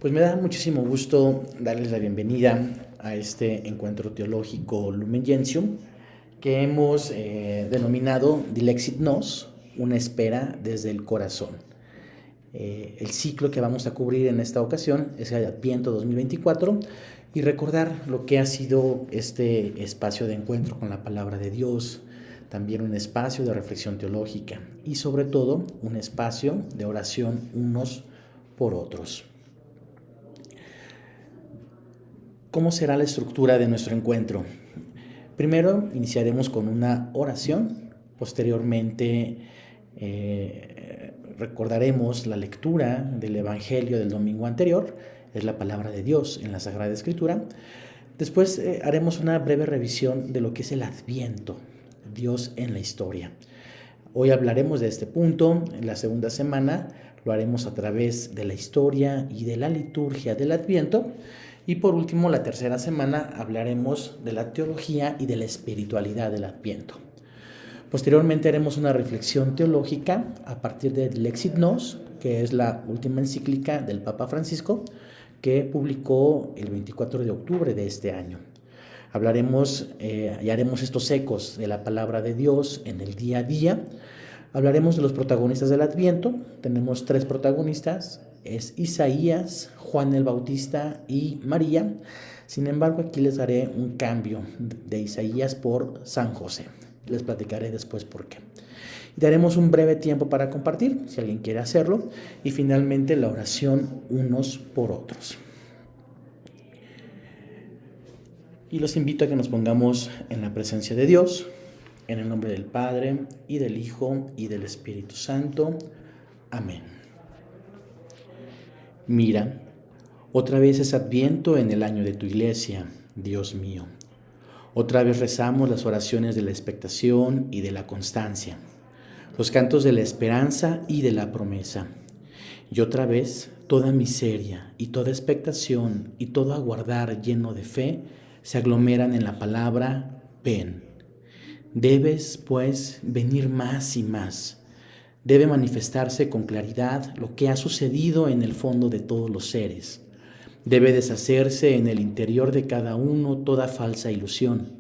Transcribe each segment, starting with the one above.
Pues me da muchísimo gusto darles la bienvenida a este encuentro teológico Lumen Gentium que hemos denominado Dilexit Nos, una espera desde el corazón. El ciclo que vamos a cubrir en esta ocasión es el Adviento 2024 y recordar lo que ha sido este espacio de encuentro con la palabra de Dios, también un espacio de reflexión teológica y sobre todo un espacio de oración unos por otros. ¿Cómo será la estructura de nuestro encuentro? Primero iniciaremos con una oración, posteriormente recordaremos la lectura del Evangelio del domingo anterior, es la palabra de Dios en la Sagrada Escritura. Después haremos una breve revisión de lo que es el Adviento, Dios en la historia. Hoy hablaremos de este punto, en la segunda semana lo haremos a través de la historia y de la liturgia del Adviento. Y por último, la tercera semana hablaremos de la teología y de la espiritualidad del Adviento. Posteriormente haremos una reflexión teológica a partir de Dilexit Nos, que es la última encíclica del Papa Francisco, que publicó el 24 de octubre de este año. Hablaremos y haremos estos ecos de la palabra de Dios en el día a día. Hablaremos de los protagonistas del Adviento. Tenemos 3 protagonistas, es Isaías, Juan el Bautista y María. Sin embargo, aquí les daré un cambio de Isaías por San José. Les platicaré después por qué. Y daremos un breve tiempo para compartir, si alguien quiere hacerlo. Y finalmente la oración unos por otros. Y los invito a que nos pongamos en la presencia de Dios, en el nombre del Padre, y del Hijo, y del Espíritu Santo. Amén. Mira, otra vez es Adviento en el año de tu iglesia, Dios mío. Otra vez rezamos las oraciones de la expectación y de la constancia, los cantos de la esperanza y de la promesa. Y otra vez toda miseria y toda expectación y todo aguardar lleno de fe se aglomeran en la palabra ven. Debes, pues, venir más y más. Debe manifestarse con claridad lo que ha sucedido en el fondo de todos los seres. Debe deshacerse en el interior de cada uno toda falsa ilusión,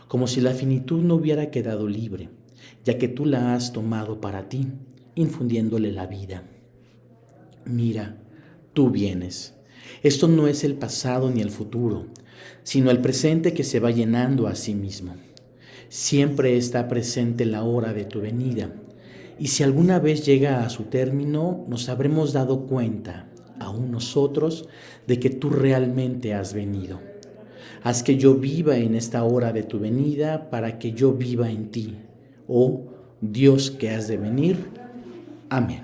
como si la finitud no hubiera quedado libre, ya que tú la has tomado para ti, infundiéndole la vida. Mira, tú vienes. Esto no es el pasado ni el futuro, sino el presente que se va llenando a sí mismo. Siempre está presente la hora de tu venida, y si alguna vez llega a su término, nos habremos dado cuenta, aún nosotros, de que tú realmente has venido. Haz que yo viva en esta hora de tu venida para que yo viva en ti. Oh Dios que has de venir. Amén.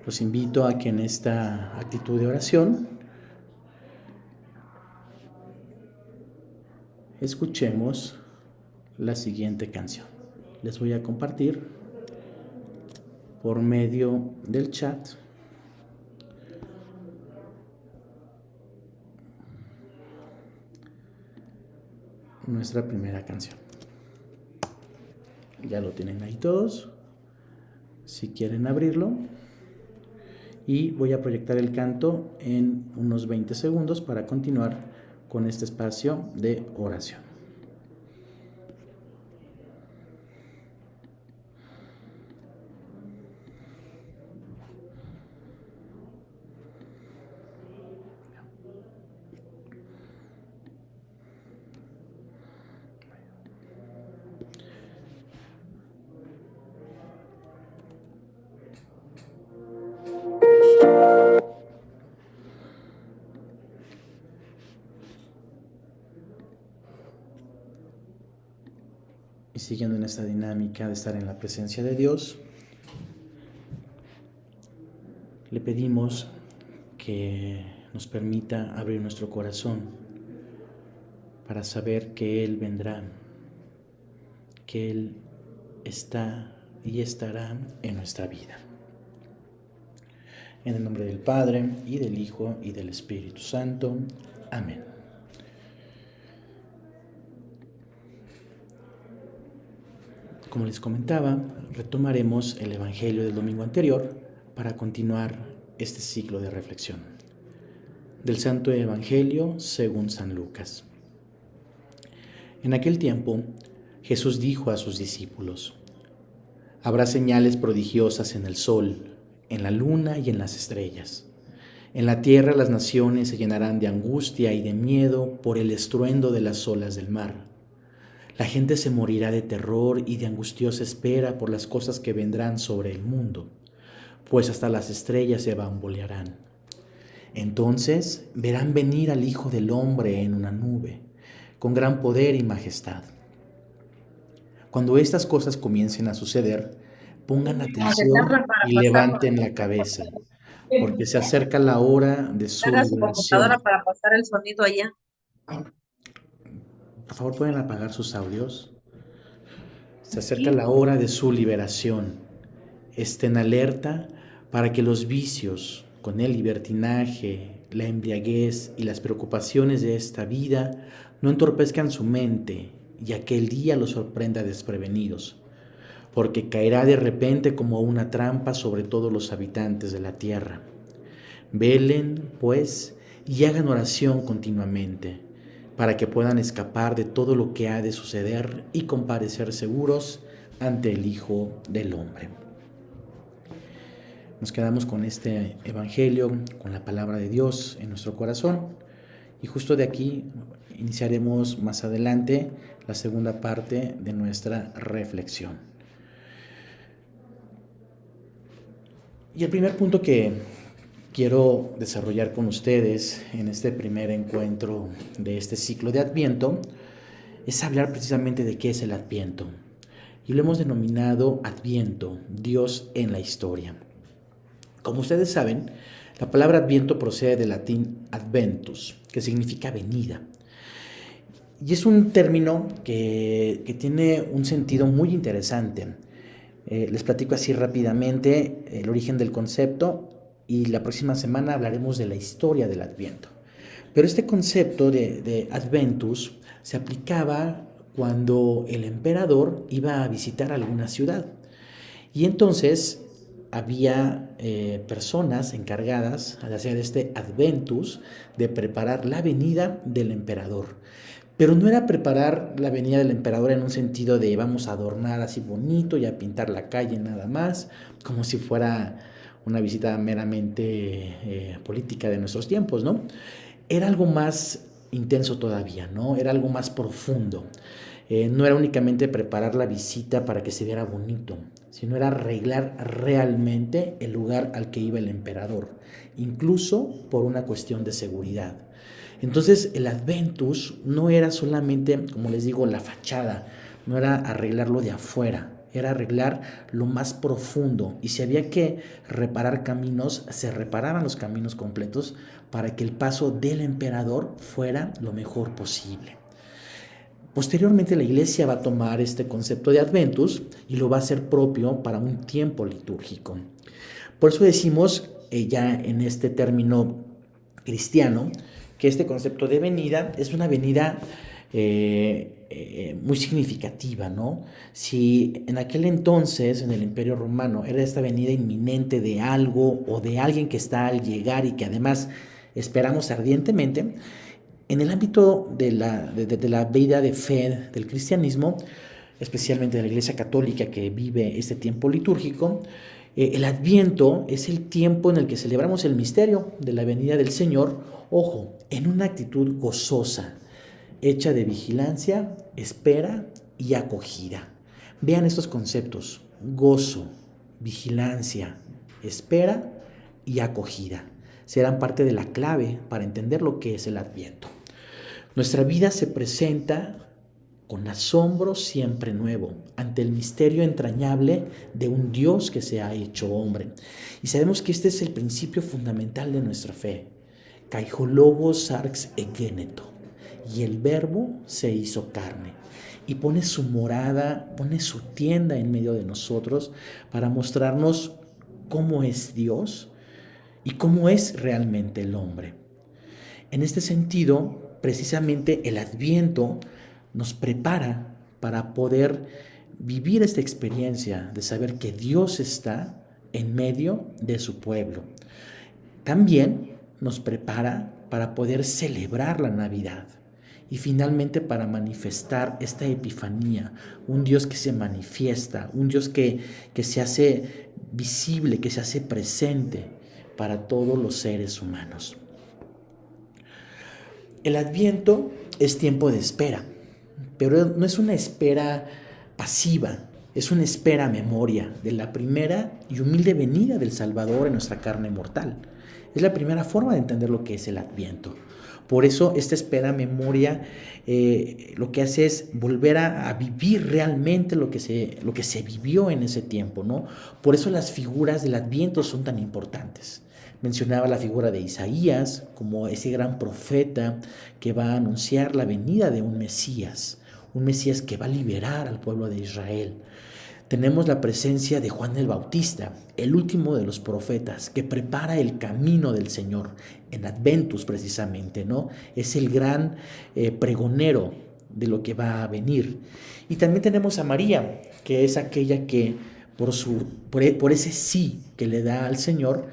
Los invito a que en esta actitud de oración escuchemos la siguiente canción. Les voy a compartir por medio del chat nuestra primera canción. Ya lo tienen ahí todos. Si quieren abrirlo. Y voy a proyectar el canto en unos 20 segundos para continuar con este espacio de oración. Y siguiendo en esta dinámica de estar en la presencia de Dios, le pedimos que nos permita abrir nuestro corazón para saber que Él vendrá, que Él está y estará en nuestra vida. En el nombre del Padre, y del Hijo, y del Espíritu Santo. Amén. Como les comentaba, retomaremos el Evangelio del domingo anterior para continuar este ciclo de reflexión. Del Santo Evangelio según San Lucas. En aquel tiempo, Jesús dijo a sus discípulos: habrá señales prodigiosas en el sol, en la luna y en las estrellas. En la tierra las naciones se llenarán de angustia y de miedo por el estruendo de las olas del mar. La gente se morirá de terror y de angustiosa espera por las cosas que vendrán sobre el mundo, pues hasta las estrellas se bambolearán. Entonces verán venir al Hijo del Hombre en una nube, con gran poder y majestad. Cuando estas cosas comiencen a suceder, pongan atención y levanten la cabeza, porque se acerca la hora de su Haga su computadora liberación. para pasar el sonido allá. Por favor, ¿pueden apagar sus audios? Se acerca Sí. la hora de su liberación. Estén alerta para que los vicios, con el libertinaje, la embriaguez y las preocupaciones de esta vida no entorpezcan su mente y aquel día los sorprenda desprevenidos, porque caerá de repente como una trampa sobre todos los habitantes de la tierra. Velen, pues, y hagan oración continuamente, para que puedan escapar de todo lo que ha de suceder y comparecer seguros ante el Hijo del Hombre. Nos quedamos con este Evangelio, con la palabra de Dios en nuestro corazón, y justo de aquí iniciaremos más adelante la segunda parte de nuestra reflexión. Y el primer punto que quiero desarrollar con ustedes en este primer encuentro de este ciclo de Adviento es hablar precisamente de qué es el Adviento. Y lo hemos denominado Adviento, Dios en la historia. Como ustedes saben, la palabra Adviento procede del latín adventus, que significa venida. Y es un término que tiene un sentido muy interesante. Les platico así rápidamente el origen del concepto y la próxima semana hablaremos de la historia del Adviento. Pero este concepto de Adventus se aplicaba cuando el emperador iba a visitar alguna ciudad. Y entonces había personas encargadas de hacer este Adventus, de preparar la venida del emperador. Pero no era preparar la venida del emperador en un sentido de vamos a adornar así bonito y a pintar la calle nada más, como si fuera una visita meramente política de nuestros tiempos, ¿no? Era algo más intenso todavía, ¿no? Era algo más profundo. No era únicamente preparar la visita para que se viera bonito, sino era arreglar realmente el lugar al que iba el emperador, incluso por una cuestión de seguridad. Entonces el Adventus no era solamente, como les digo, la fachada, no era arreglarlo de afuera, era arreglar lo más profundo. Y si había que reparar caminos, se reparaban los caminos completos para que el paso del emperador fuera lo mejor posible. Posteriormente la Iglesia va a tomar este concepto de Adventus y lo va a hacer propio para un tiempo litúrgico. Por eso decimos ya en este término cristiano que este concepto de venida es una venida muy significativa, ¿no? Si en aquel entonces, en el Imperio Romano, era esta venida inminente de algo o de alguien que está al llegar y que además esperamos ardientemente, en el ámbito de la vida de fe del cristianismo, especialmente de la Iglesia Católica que vive este tiempo litúrgico, el Adviento es el tiempo en el que celebramos el misterio de la venida del Señor, ojo, en una actitud gozosa, hecha de vigilancia, espera y acogida. Vean estos conceptos: gozo, vigilancia, espera y acogida. Serán parte de la clave para entender lo que es el Adviento. Nuestra vida se presenta con asombro siempre nuevo ante el misterio entrañable de un Dios que se ha hecho hombre. Y sabemos que este es el principio fundamental de nuestra fe. Kaiho logos sarx egeneto. Y el verbo se hizo carne y pone su morada, pone su tienda en medio de nosotros para mostrarnos cómo es Dios y cómo es realmente el hombre. En este sentido, precisamente el Adviento nos prepara para poder vivir esta experiencia de saber que Dios está en medio de su pueblo. También nos prepara para poder celebrar la Navidad y finalmente para manifestar esta epifanía, un Dios que se manifiesta, un Dios que se hace visible, que se hace presente para todos los seres humanos. El Adviento es tiempo de espera, pero no es una espera pasiva, es una espera a memoria de la primera y humilde venida del Salvador en nuestra carne mortal. Es la primera forma de entender lo que es el Adviento. Por eso esta espera a memoria lo que hace es volver a vivir realmente lo que se vivió en ese tiempo, ¿no? Por eso las figuras del Adviento son tan importantes. Mencionaba la figura de Isaías como ese gran profeta que va a anunciar la venida de un Mesías que va a liberar al pueblo de Israel. Tenemos la presencia de Juan el Bautista, el último de los profetas, que prepara el camino del Señor, en Adventus precisamente, ¿no? Es el gran pregonero de lo que va a venir. Y también tenemos a María, que es aquella que por ese sí que le da al Señor,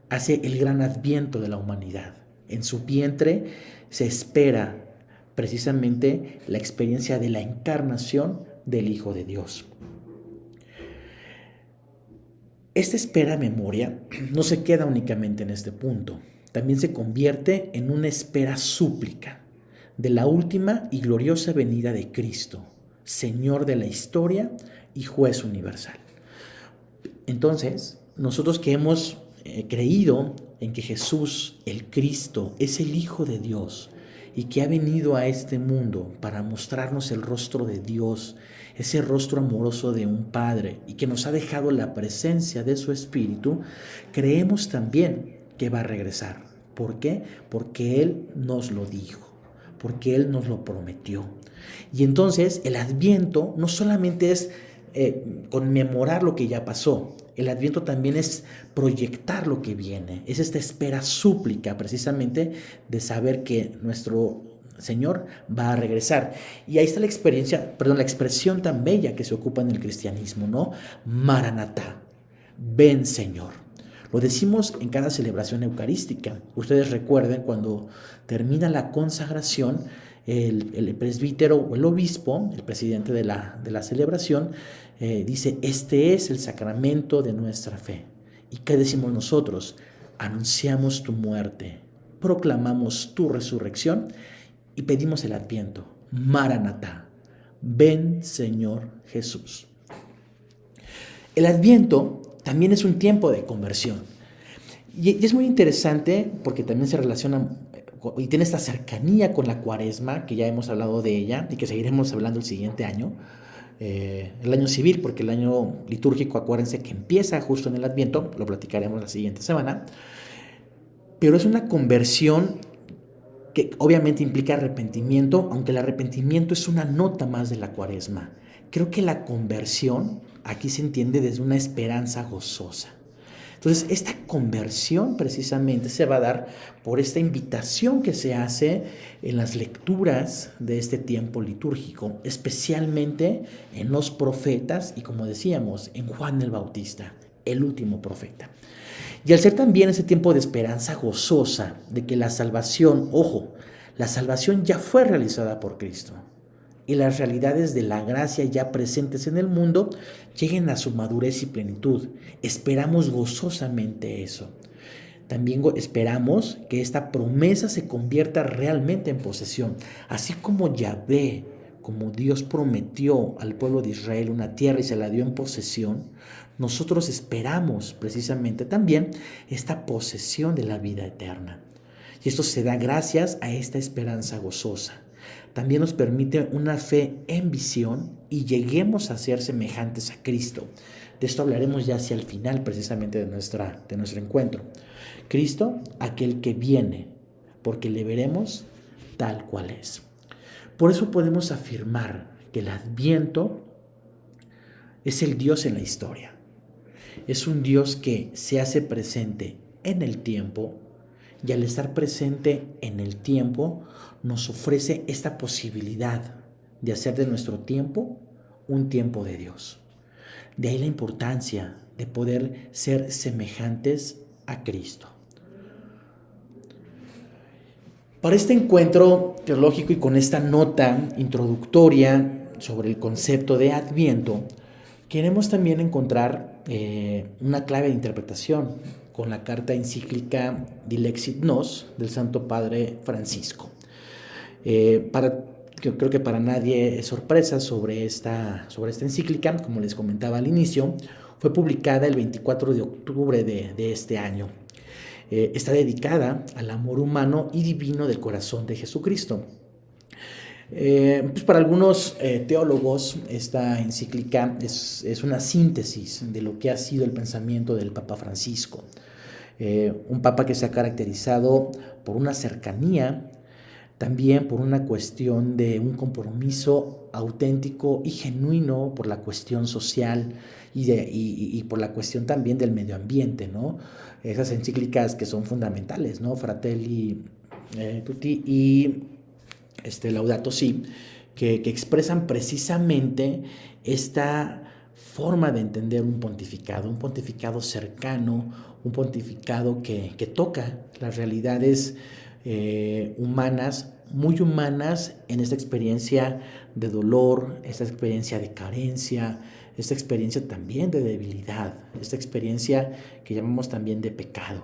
hace el gran adviento de la humanidad. En su vientre se espera precisamente la experiencia de la encarnación del Hijo de Dios. Esta espera a memoria no se queda únicamente en este punto, también se convierte en una espera súplica de la última y gloriosa venida de Cristo, Señor de la historia y juez universal. Entonces, nosotros que hemos creído en que Jesús, el Cristo, es el Hijo de Dios y que ha venido a este mundo para mostrarnos el rostro de Dios, ese rostro amoroso de un Padre, y que nos ha dejado la presencia de su Espíritu, creemos también que va a regresar. ¿Por qué? Porque Él nos lo dijo, porque Él nos lo prometió. Y entonces el Adviento no solamente es conmemorar lo que ya pasó, el Adviento también es proyectar lo que viene, es esta espera súplica precisamente de saber que nuestro Señor va a regresar. Y ahí está la expresión tan bella que se ocupa en el cristianismo, ¿no? Maranatá, ven Señor. Lo decimos en cada celebración eucarística. Ustedes recuerden cuando termina la consagración, el presbítero o el obispo, el presidente de la celebración, dice: este es el sacramento de nuestra fe. ¿Y qué decimos nosotros? Anunciamos tu muerte, proclamamos tu resurrección y pedimos el Adviento. Maranatá, ven Señor Jesús. El Adviento también es un tiempo de conversión. Y es muy interesante porque también se relaciona y tiene esta cercanía con la Cuaresma, que ya hemos hablado de ella y que seguiremos hablando el siguiente año, el año civil, porque el año litúrgico, acuérdense que empieza justo en el Adviento, lo platicaremos la siguiente semana, pero es una conversión que obviamente implica arrepentimiento, aunque el arrepentimiento es una nota más de la Cuaresma. Creo que la conversión aquí se entiende desde una esperanza gozosa. Entonces, esta conversión precisamente se va a dar por esta invitación que se hace en las lecturas de este tiempo litúrgico, especialmente en los profetas y, como decíamos, en Juan el Bautista, el último profeta. Y al ser también ese tiempo de esperanza gozosa de que la salvación, ojo, la salvación ya fue realizada por Cristo, y las realidades de la gracia ya presentes en el mundo lleguen a su madurez y plenitud. Esperamos gozosamente eso. También esperamos que esta promesa se convierta realmente en posesión. Así como Yahvé, como Dios prometió al pueblo de Israel una tierra y se la dio en posesión, nosotros esperamos precisamente también esta posesión de la vida eterna. Y esto se da gracias a esta esperanza gozosa. También nos permite una fe en visión y lleguemos a ser semejantes a Cristo. De esto hablaremos ya hacia el final precisamente de nuestro encuentro. Cristo, aquel que viene, porque le veremos tal cual es. Por eso podemos afirmar que el Adviento es el Dios en la historia. Es un Dios que se hace presente en el tiempo, y al estar presente en el tiempo nos ofrece esta posibilidad de hacer de nuestro tiempo un tiempo de Dios. De ahí la importancia de poder ser semejantes a Cristo. Para este encuentro teológico y con esta nota introductoria sobre el concepto de Adviento, queremos también encontrar una clave de interpretación con la carta encíclica Dilexit Nos del Santo Padre Francisco. Yo creo que para nadie es sorpresa sobre esta encíclica, como les comentaba al inicio, fue publicada el 24 de octubre de este año. Está dedicada al amor humano y divino del corazón de Jesucristo. Pues para algunos teólogos esta encíclica es una síntesis de lo que ha sido el pensamiento del Papa Francisco. Un Papa que se ha caracterizado por una cercanía, también por una cuestión de un compromiso auténtico y genuino por la cuestión social y por la cuestión también del medio ambiente, ¿no? Esas encíclicas que son fundamentales, ¿no? Fratelli Tutti y Laudato Si, que expresan precisamente esta forma de entender un pontificado cercano, un pontificado que toca las realidades humanas, muy humanas en esta experiencia de dolor, esta experiencia de carencia, esta experiencia también de debilidad, esta experiencia que llamamos también de pecado.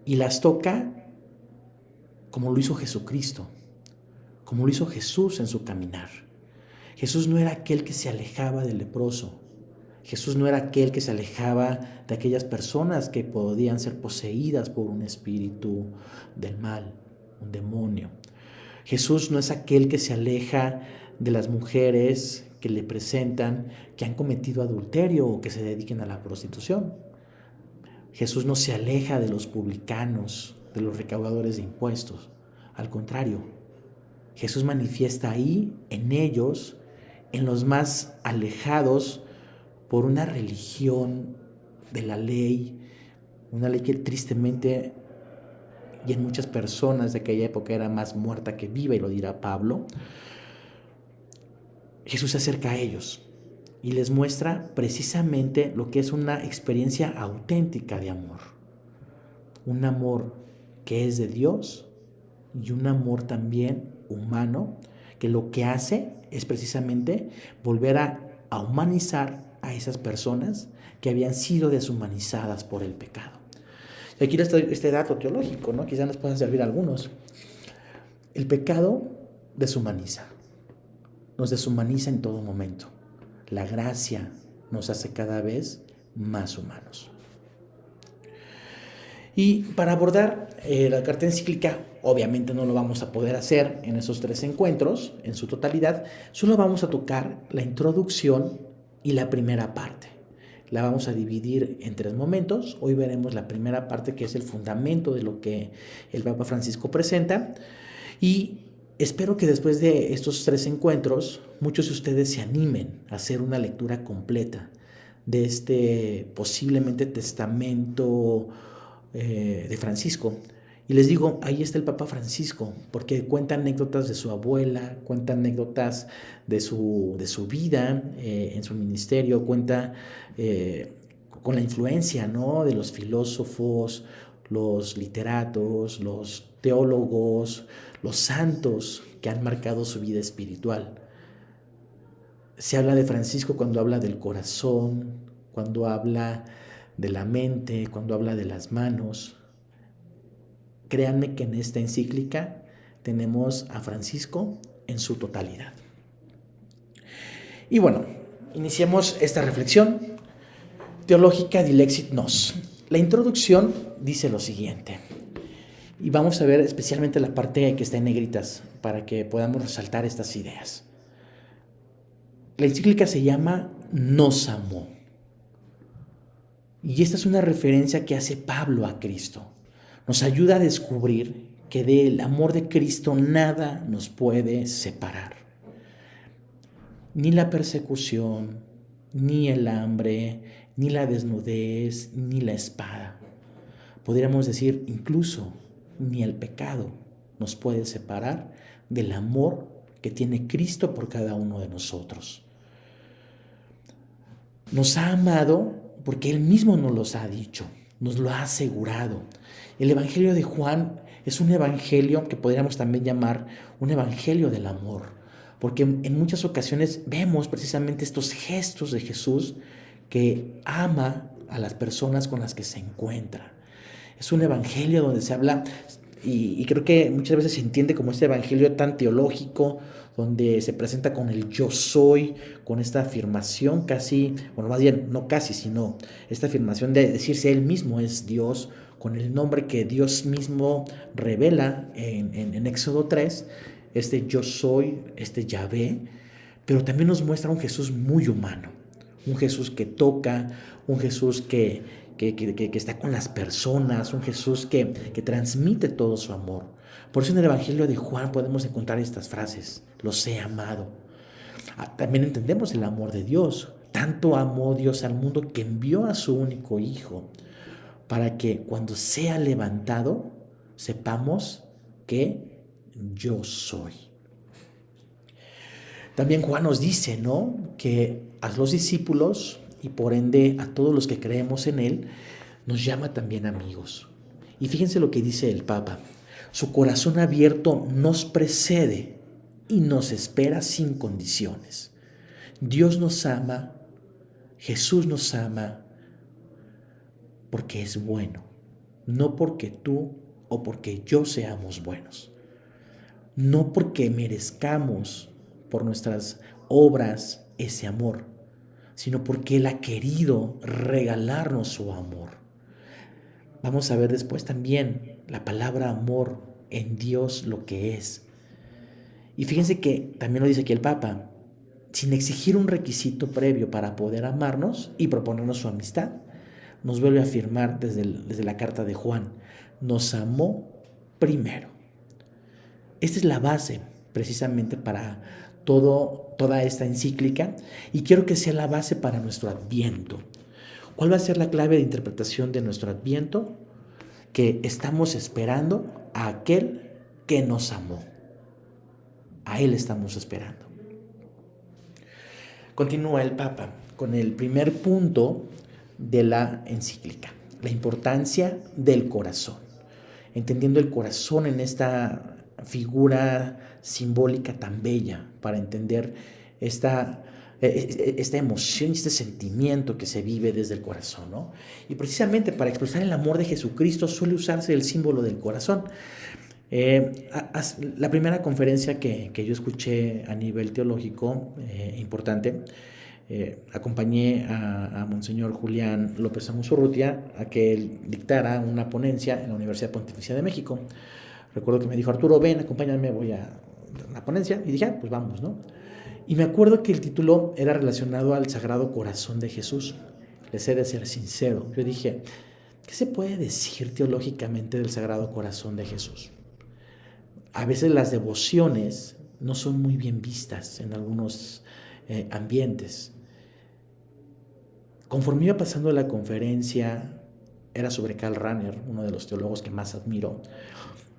Y las toca como lo hizo Jesucristo, como lo hizo Jesús en su caminar. Jesús no era aquel que se alejaba del leproso. Jesús no era aquel que se alejaba de aquellas personas que podían ser poseídas por un espíritu del mal, un demonio. Jesús no es aquel que se aleja de las mujeres que le presentan que han cometido adulterio o que se dediquen a la prostitución. Jesús no se aleja de los publicanos, de los recaudadores de impuestos. Al contrario, Jesús manifiesta ahí, en ellos, en los más alejados por una religión de la ley, una ley que tristemente y en muchas personas de aquella época era más muerta que viva, y lo dirá Pablo. Jesús se acerca a ellos y les muestra precisamente lo que es una experiencia auténtica de amor. Un amor que es de Dios y un amor también humano, que lo que hace es precisamente volver a humanizar a esas personas que habían sido deshumanizadas por el pecado. Y aquí está este dato teológico, ¿no? Quizás nos pueda servir a algunos. El pecado deshumaniza, nos deshumaniza en todo momento. La gracia nos hace cada vez más humanos. Y para abordar la carta encíclica, obviamente no lo vamos a poder hacer en esos 3 encuentros, en su totalidad, solo vamos a tocar la introducción y la primera parte. La vamos a dividir en 3 momentos. Hoy veremos la primera parte, que es el fundamento de lo que el Papa Francisco presenta. Y espero que después de estos 3 encuentros, muchos de ustedes se animen a hacer una lectura completa de este posiblemente testamento de Francisco. Y les digo, ahí está el Papa Francisco, porque cuenta anécdotas de su abuela, cuenta anécdotas de su vida en su ministerio, cuenta con la influencia, ¿no?, de los filósofos, los literatos, los teólogos, los santos que han marcado su vida espiritual. Se habla de Francisco cuando habla del corazón, cuando habla de la mente, cuando habla de las manos. Créanme que en esta encíclica tenemos a Francisco en su totalidad. Y bueno, iniciemos esta reflexión teológica Dilexit Nos. La introducción dice lo siguiente, y vamos a ver especialmente la parte que está en negritas para que podamos resaltar estas ideas. La encíclica se llama Nos amó, y esta es una referencia que hace Pablo a Cristo. Nos ayuda a descubrir que del amor de Cristo nada nos puede separar. Ni la persecución, ni el hambre, ni la desnudez, ni la espada. Podríamos decir incluso ni el pecado nos puede separar del amor que tiene Cristo por cada uno de nosotros. Nos ha amado porque Él mismo nos los ha dicho, nos lo ha asegurado. El Evangelio de Juan es un evangelio que podríamos también llamar un evangelio del amor, porque en muchas ocasiones vemos precisamente estos gestos de Jesús que ama a las personas con las que se encuentra. Es un evangelio donde se habla, y creo que muchas veces se entiende como este evangelio tan teológico, donde se presenta con el yo soy, con esta afirmación casi, bueno, más bien, no casi, sino esta afirmación de decirse Él mismo es Dios, con el nombre que Dios mismo revela en Éxodo 3, este yo soy, este Yahvé, pero también nos muestra un Jesús muy humano, un Jesús que toca, un Jesús que está con las personas, un Jesús que transmite todo su amor. Por eso en el Evangelio de Juan podemos encontrar estas frases: los he amado. También entendemos el amor de Dios. Tanto amó Dios al mundo que envió a su único Hijo, para que cuando sea levantado sepamos que yo soy. También Juan nos dice, ¿no?, que a los discípulos y por ende a todos los que creemos en Él, nos llama también amigos. Y fíjense lo que dice el Papa: su corazón abierto nos precede y nos espera sin condiciones. Dios nos ama, Jesús nos ama, porque es bueno, no porque tú o porque yo seamos buenos, no porque merezcamos por nuestras obras ese amor, sino porque Él ha querido regalarnos su amor. Vamos a ver después también la palabra amor en Dios, lo que es. Y fíjense que también lo dice aquí el Papa: sin exigir un requisito previo para poder amarnos y proponernos su amistad, nos vuelve a afirmar desde la carta de Juan: nos amó primero. Esta es la base precisamente para toda esta encíclica, y quiero que sea la base para nuestro Adviento. ¿Cuál va a ser la clave de interpretación de nuestro Adviento? Que estamos esperando a aquel que nos amó. A Él estamos esperando. Continúa el Papa con el primer punto de la encíclica: la importancia del corazón. Entendiendo el corazón en esta figura simbólica tan bella para entender esta emoción y este sentimiento que se vive desde el corazón, ¿no? Y precisamente para expresar el amor de Jesucristo suele usarse el símbolo del corazón. La primera conferencia que yo escuché a nivel teológico importante, acompañé a Monseñor Julián López Amusurrutia a que él dictara una ponencia en la Universidad Pontificia de México. Recuerdo que me dijo: Arturo, ven, acompáñame, voy a la ponencia. Y dije: pues vamos, ¿no? Y me acuerdo que el título era relacionado al Sagrado Corazón de Jesús. Les he de ser sincero. Yo dije: ¿qué se puede decir teológicamente del Sagrado Corazón de Jesús? A veces las devociones no son muy bien vistas en algunos ambientes. Conforme iba pasando la conferencia, era sobre Karl Rahner, uno de los teólogos que más admiro.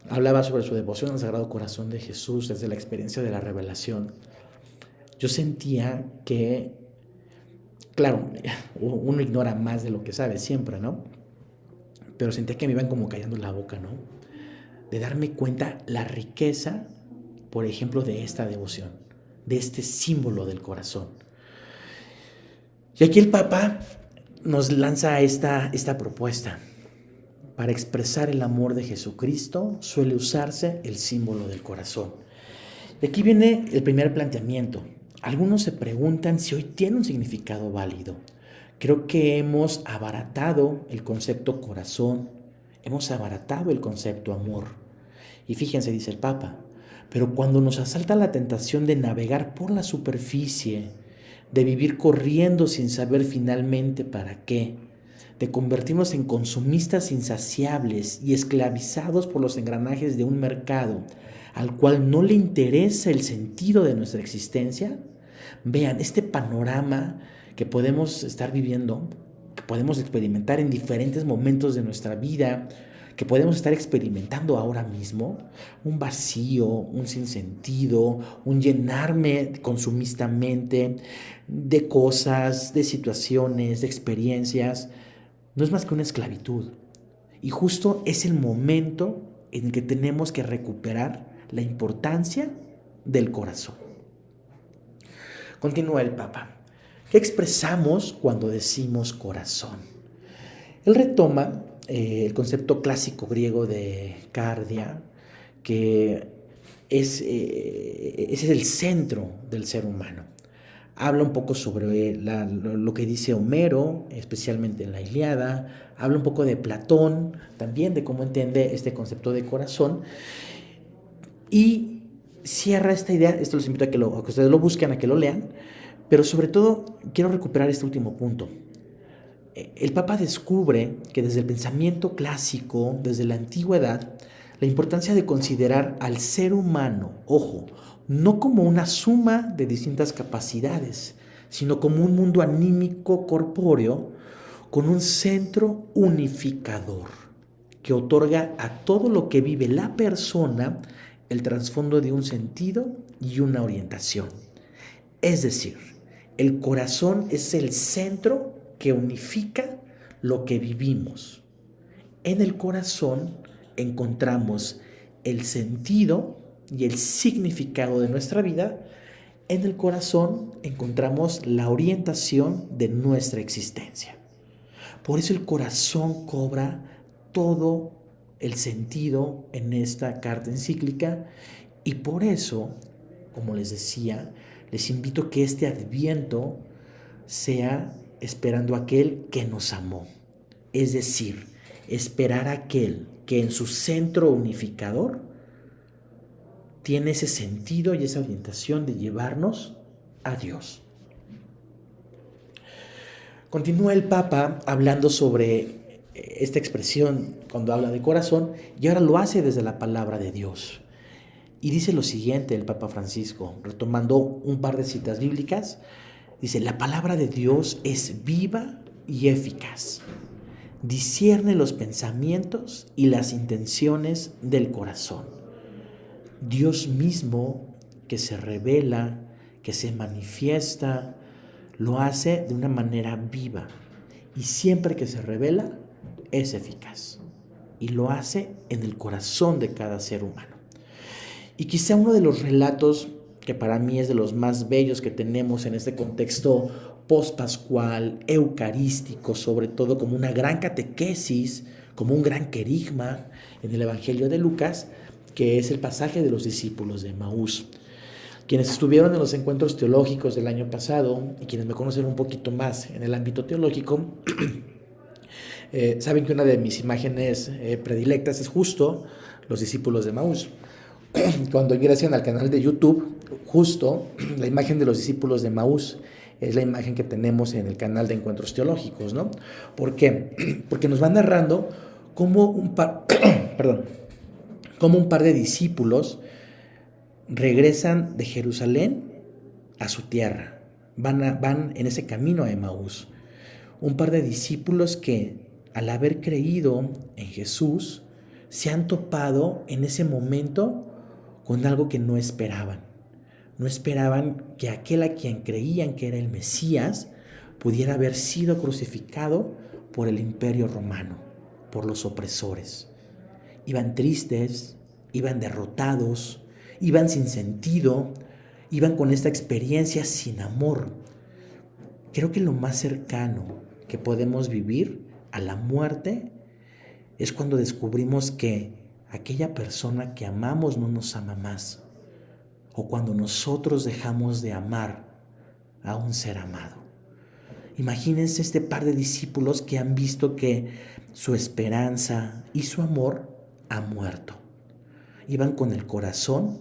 Hablaba sobre su devoción al Sagrado Corazón de Jesús desde la experiencia de la revelación. Yo sentía que, claro, uno ignora más de lo que sabe siempre, ¿no? Pero sentía que me iban como callando la boca, ¿no? De darme cuenta la riqueza, por ejemplo, de esta devoción, de este símbolo del corazón. Y aquí el Papa nos lanza esta propuesta. Para expresar el amor de Jesucristo suele usarse el símbolo del corazón. Y aquí viene el primer planteamiento. Algunos se preguntan si hoy tiene un significado válido. Creo que hemos abaratado el concepto corazón, hemos abaratado el concepto amor. Y fíjense, dice el Papa, pero cuando nos asalta la tentación de navegar por la superficie, de vivir corriendo sin saber finalmente para qué, de convertirnos en consumistas insaciables y esclavizados por los engranajes de un mercado al cual no le interesa el sentido de nuestra existencia, vean este panorama que podemos estar viviendo, que podemos experimentar en diferentes momentos de nuestra vida, que podemos estar experimentando ahora mismo, un vacío, un sinsentido, un llenarme consumistamente de cosas, de situaciones, de experiencias, no es más que una esclavitud. Y justo es el momento en que tenemos que recuperar la importancia del corazón. Continúa el Papa. ¿Qué expresamos cuando decimos corazón? Él retoma el concepto clásico griego de cardia, que ese es el centro del ser humano. Habla un poco sobre lo que dice Homero, especialmente en la Ilíada. Habla un poco de Platón, también de cómo entiende este concepto de corazón. Y cierra esta idea, esto los invito a que ustedes lo busquen, a que lo lean, pero sobre todo quiero recuperar este último punto. El Papa descubre que desde el pensamiento clásico, desde la antigüedad, la importancia de considerar al ser humano, ojo, no como una suma de distintas capacidades, sino como un mundo anímico corpóreo con un centro unificador que otorga a todo lo que vive la persona el trasfondo de un sentido y una orientación. Es decir, el corazón es el centro que unifica lo que vivimos. En el corazón encontramos el sentido y el significado de nuestra vida. En el corazón encontramos la orientación de nuestra existencia. Por eso el corazón cobra todo el sentido en esta carta encíclica, y por eso, como les decía, les invito a que este Adviento sea esperando a aquel que nos amó. Es decir, esperar a aquel que en su centro unificador tiene ese sentido y esa orientación de llevarnos a Dios. Continúa el Papa hablando sobre esta expresión cuando habla de corazón, y ahora lo hace desde la palabra de Dios. Y dice lo siguiente el Papa Francisco, retomando un par de citas bíblicas, dice: la palabra de Dios es viva y eficaz, discierne los pensamientos y las intenciones del corazón. Dios mismo, que se revela, que se manifiesta, lo hace de una manera viva, y siempre que se revela es eficaz, y lo hace en el corazón de cada ser humano. Y quizá uno de los relatos que para mí es de los más bellos que tenemos en este contexto post-pascual, eucarístico, sobre todo como una gran catequesis, como un gran querigma en el Evangelio de Lucas, que es el pasaje de los discípulos de Emaús. Quienes estuvieron en los encuentros teológicos del año pasado y quienes me conocen un poquito más en el ámbito teológico, saben que una de mis imágenes predilectas es justo los discípulos de Emaús. Cuando ingresen al canal de YouTube, justo la imagen de los discípulos de Emaús es la imagen que tenemos en el canal de Encuentros Teológicos, ¿no? ¿Por qué? Porque nos van narrando cómo un par de discípulos regresan de Jerusalén a su tierra. Van en ese camino a Emaús. Un par de discípulos que, al haber creído en Jesús, se han topado en ese momento con algo que no esperaban. No esperaban que aquel a quien creían que era el Mesías pudiera haber sido crucificado por el Imperio Romano, por los opresores. Iban tristes, iban derrotados, iban sin sentido, iban con esta experiencia sin amor. Creo que lo más cercano que podemos vivir a la muerte es cuando descubrimos que aquella persona que amamos no nos ama más, o cuando nosotros dejamos de amar a un ser amado. Imagínense este par de discípulos que han visto que su esperanza y su amor ha muerto. Iban con el corazón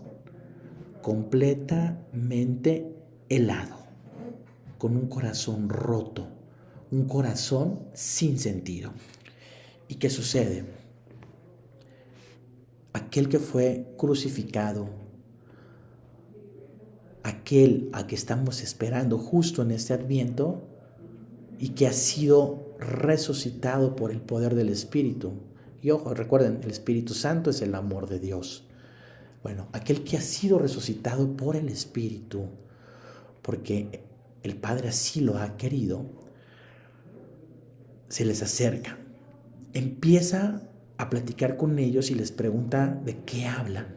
completamente helado, con un corazón roto, un corazón sin sentido. ¿Y qué sucede? Aquel que fue crucificado, aquel a que estamos esperando justo en este Adviento y que ha sido resucitado por el poder del Espíritu Y ojo, recuerden, el Espíritu Santo es el amor de Dios. Bueno, aquel que ha sido resucitado por el Espíritu, porque el Padre así lo ha querido, se les acerca, empieza a platicar con ellos y les pregunta de qué hablan.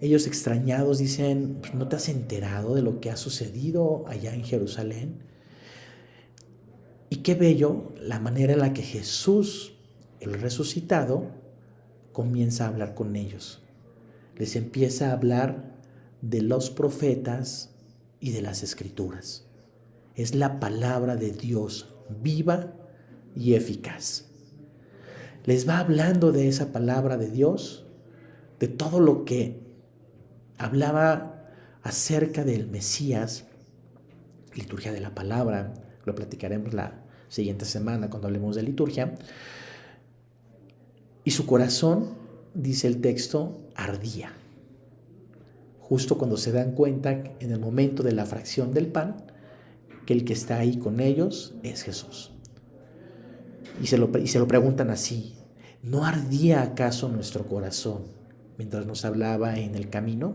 Ellos extrañados dicen, ¿no te has enterado de lo que ha sucedido allá en Jerusalén? Y qué bello la manera en la que Jesús, el resucitado, comienza a hablar con ellos. Les empieza a hablar de los profetas y de las Escrituras. Es la palabra de Dios viva y eficaz. Les va hablando de esa palabra de Dios, de todo lo que hablaba acerca del Mesías, liturgia de la palabra, lo platicaremos la siguiente semana cuando hablemos de liturgia. Y su corazón, dice el texto, ardía. Justo cuando se dan cuenta en el momento de la fracción del pan, que el que está ahí con ellos es Jesús. Y se lo preguntan así, ¿no ardía acaso nuestro corazón mientras nos hablaba en el camino?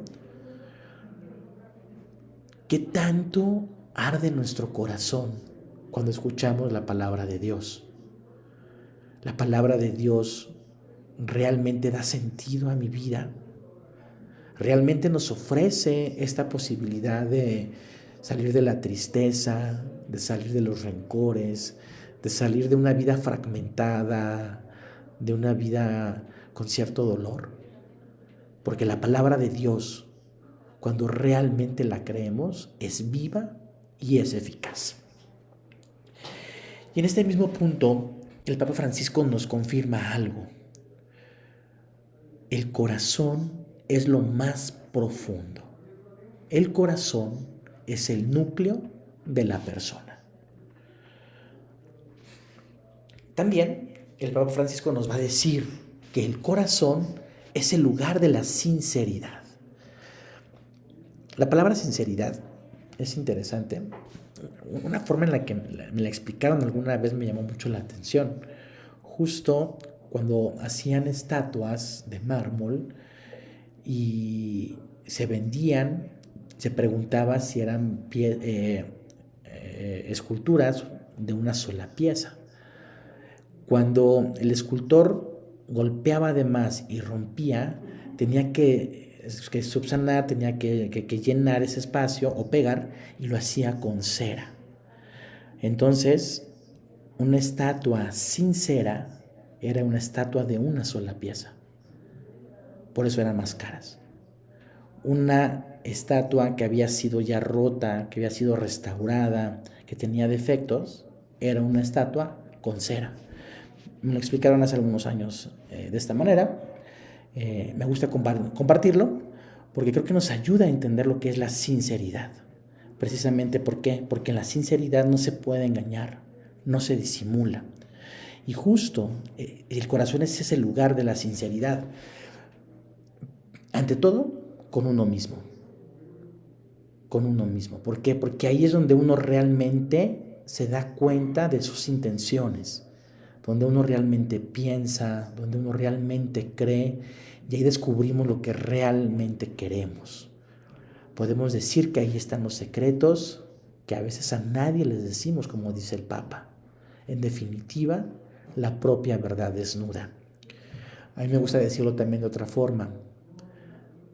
¿Qué tanto arde nuestro corazón cuando escuchamos la palabra de Dios? La palabra de Dios realmente da sentido a mi vida. Realmente nos ofrece esta posibilidad de salir de la tristeza, de salir de los rencores, de salir de una vida fragmentada, de una vida con cierto dolor. Porque la palabra de Dios, cuando realmente la creemos, es viva y es eficaz. Y en este mismo punto, el Papa Francisco nos confirma algo. El corazón es lo más profundo. El corazón es el núcleo de la persona. También el Papa Francisco nos va a decir que el corazón es el lugar de la sinceridad. La palabra sinceridad es interesante. Una forma en la que me la explicaron alguna vez me llamó mucho la atención. Justo cuando hacían estatuas de mármol y se vendían, se preguntaba si eran esculturas de una sola pieza. Cuando el escultor golpeaba de más y rompía, tenía que subsanar, tenía que llenar ese espacio o pegar, y lo hacía con cera. Entonces, una estatua sin cera era una estatua de una sola pieza. Por eso eran más caras. Una estatua que había sido ya rota, que había sido restaurada, que tenía defectos, era una estatua con cera. Me lo explicaron hace algunos años de esta manera. Me gusta compartirlo porque creo que nos ayuda a entender lo que es la sinceridad. Precisamente, ¿por qué? Porque en la sinceridad no se puede engañar, no se disimula. Y justo el corazón es ese lugar de la sinceridad. Ante todo, con uno mismo. Con uno mismo. ¿Por qué? Porque ahí es donde uno realmente se da cuenta de sus intenciones, donde uno realmente piensa, donde uno realmente cree, y ahí descubrimos lo que realmente queremos. Podemos decir que ahí están los secretos que a veces a nadie les decimos, como dice el Papa. En definitiva, la propia verdad desnuda. A mí me gusta decirlo también de otra forma,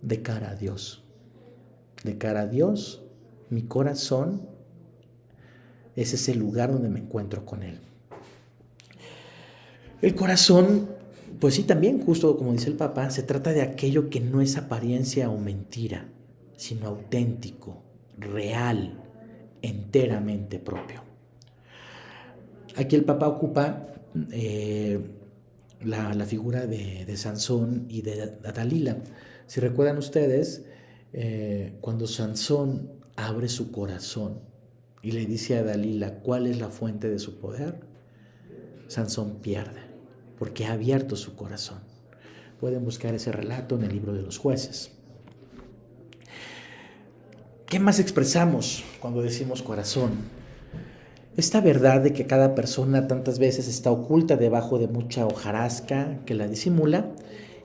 de cara a Dios. De cara a Dios, mi corazón es ese lugar donde me encuentro con Él. El corazón, pues sí, también, justo como dice el Papa, se trata de aquello que no es apariencia o mentira, sino auténtico, real, enteramente propio. Aquí el Papa ocupa la figura de Sansón y de Dalila. Si recuerdan ustedes, cuando Sansón abre su corazón y le dice a Dalila cuál es la fuente de su poder, Sansón pierde, porque ha abierto su corazón. Pueden buscar ese relato en el libro de los Jueces. ¿Qué más expresamos cuando decimos corazón? Esta verdad de que cada persona tantas veces está oculta debajo de mucha hojarasca que la disimula,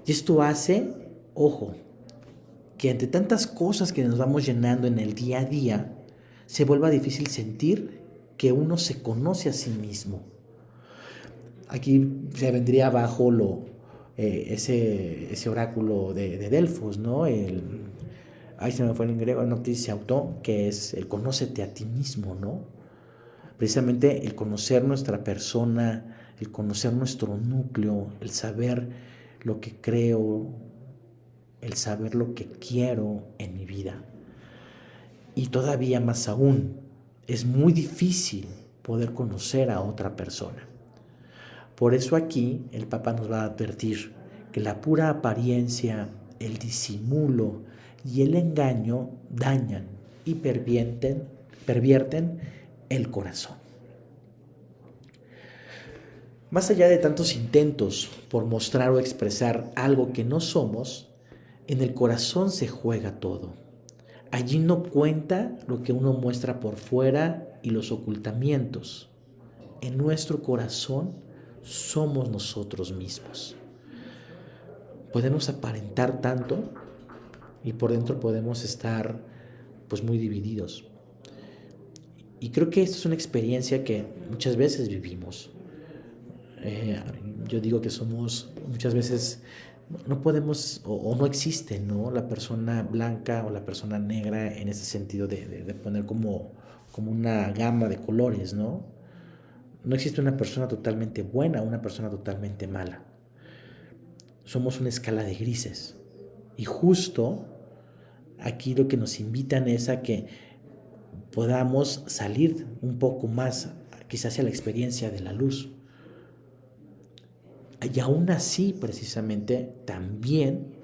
y esto hace, ojo, que entre tantas cosas que nos vamos llenando en el día a día, se vuelva difícil sentir que uno se conoce a sí mismo. Aquí se vendría abajo ese oráculo de Delfos, ¿no? Ahí se me fue en griego, Noctis Auto, que es el conócete a ti mismo, ¿no? Precisamente el conocer nuestra persona, el conocer nuestro núcleo, el saber lo que creo, el saber lo que quiero en mi vida. Y todavía más aún, es muy difícil poder conocer a otra persona. Por eso aquí el Papa nos va a advertir que la pura apariencia, el disimulo y el engaño dañan y pervierten el corazón. Más allá de tantos intentos por mostrar o expresar algo que no somos, en el corazón se juega todo. Allí no cuenta lo que uno muestra por fuera y los ocultamientos. En nuestro corazón somos nosotros mismos. Podemos aparentar tanto y por dentro podemos estar pues muy divididos. Y creo que esta es una experiencia que muchas veces vivimos. Yo digo que somos muchas veces, no podemos o no existe, ¿no?, la persona blanca o la persona negra en ese sentido de poner como una gama de colores, ¿no? No existe una persona totalmente buena o una persona totalmente mala. Somos una escala de grises. Y justo aquí lo que nos invitan es a que podamos salir un poco más, quizás hacia la experiencia de la luz. Y aún así, precisamente, también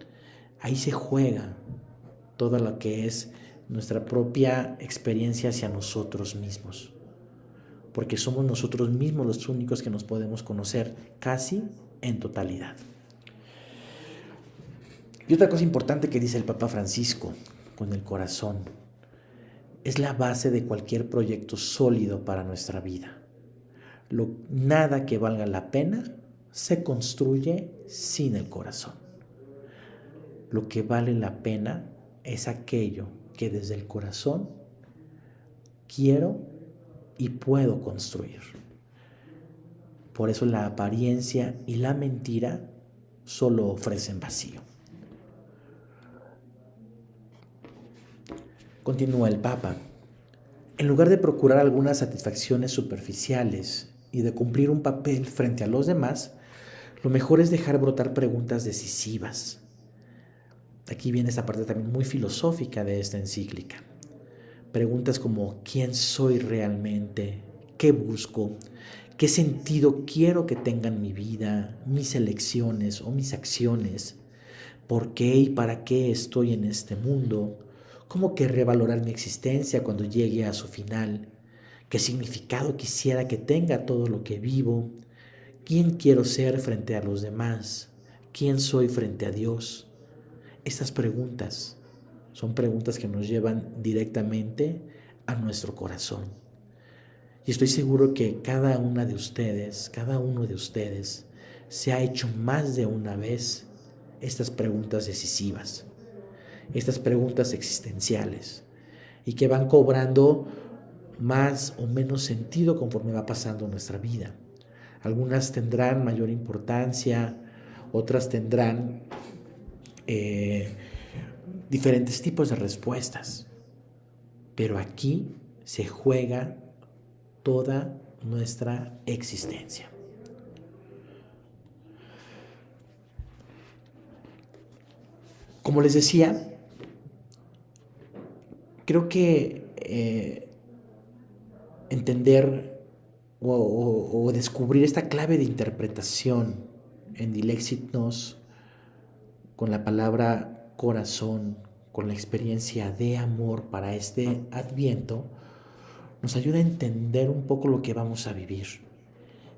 ahí se juega todo lo que es nuestra propia experiencia hacia nosotros mismos. Porque somos nosotros mismos los únicos que nos podemos conocer casi en totalidad. Y otra cosa importante que dice el Papa Francisco con el corazón, es la base de cualquier proyecto sólido para nuestra vida. Nada que valga la pena se construye sin el corazón. Lo que vale la pena es aquello que desde el corazón quiero y puedo construir. Por eso la apariencia y la mentira solo ofrecen vacío. Continúa el Papa. En lugar de procurar algunas satisfacciones superficiales y de cumplir un papel frente a los demás, lo mejor es dejar brotar preguntas decisivas. Aquí viene esta parte también muy filosófica de esta encíclica. Preguntas como ¿quién soy realmente? ¿Qué busco? ¿Qué sentido quiero que tengan mi vida, mis elecciones o mis acciones? ¿Por qué y para qué estoy en este mundo? ¿Cómo querré valorar mi existencia cuando llegue a su final? ¿Qué significado quisiera que tenga todo lo que vivo? ¿Quién quiero ser frente a los demás? ¿Quién soy frente a Dios? Estas preguntas son preguntas que nos llevan directamente a nuestro corazón. Y estoy seguro que cada uno de ustedes se ha hecho más de una vez estas preguntas decisivas, estas preguntas existenciales, y que van cobrando más o menos sentido conforme va pasando nuestra vida. Algunas tendrán mayor importancia, otras tendrán diferentes tipos de respuestas. Pero aquí se juega toda nuestra existencia. Como les decía, creo que entender o descubrir esta clave de interpretación en Dilexit Nos con la palabra corazón, con la experiencia de amor para este Adviento, nos ayuda a entender un poco lo que vamos a vivir.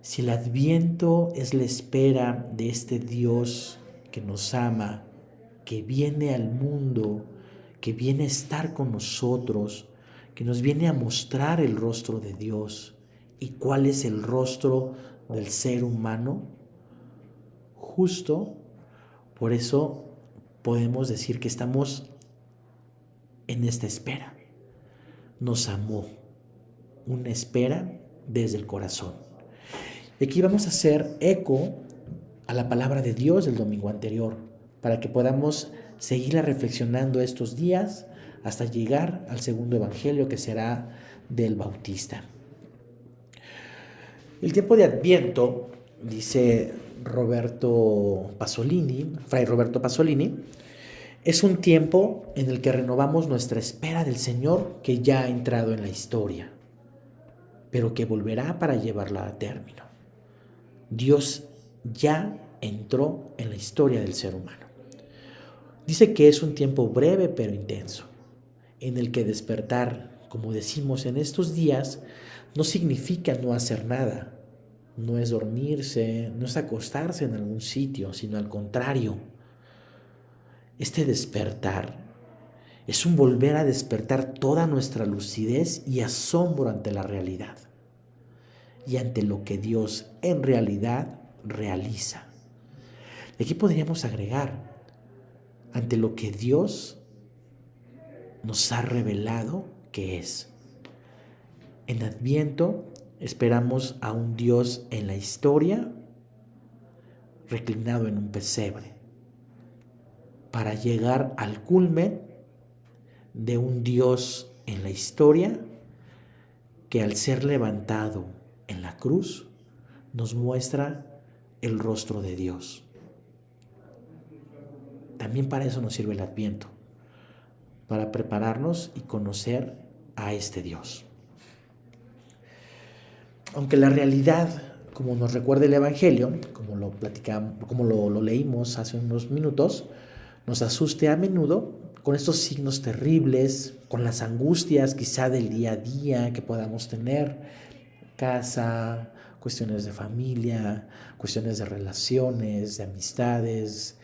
Si el Adviento es la espera de este Dios que nos ama, que viene al mundo, que viene a estar con nosotros, que nos viene a mostrar el rostro de Dios ¿Y cuál es el rostro del ser humano? Justo por eso podemos decir que estamos en esta espera. Nos amó, una espera desde el corazón. Y aquí vamos a hacer eco a la palabra de Dios del domingo anterior, para que podamos seguirla reflexionando estos días hasta llegar al segundo evangelio, que será del Bautista. El tiempo de Adviento, dice Fray Roberto Pasolini, es un tiempo en el que renovamos nuestra espera del Señor, que ya ha entrado en la historia, pero que volverá para llevarla a término. Dios ya entró en la historia del ser humano. Dice que es un tiempo breve pero intenso, en el que despertar, como decimos en estos días, no significa no hacer nada, no es dormirse, no es acostarse en algún sitio, sino al contrario. Este despertar es un volver a despertar toda nuestra lucidez y asombro ante la realidad y ante lo que Dios en realidad realiza. Y aquí podríamos agregar, ante lo que Dios nos ha revelado que es. En Adviento esperamos a un Dios en la historia reclinado en un pesebre, para llegar al culmen de un Dios en la historia que, al ser levantado en la cruz, nos muestra el rostro de Dios. También para eso nos sirve el Adviento, para prepararnos y conocer a este Dios. Aunque la realidad, como nos recuerda el Evangelio, como lo platicamos, como lo leímos hace unos minutos, nos asuste a menudo con estos signos terribles, con las angustias quizá del día a día que podamos tener, casa, cuestiones de familia, cuestiones de relaciones, de amistades,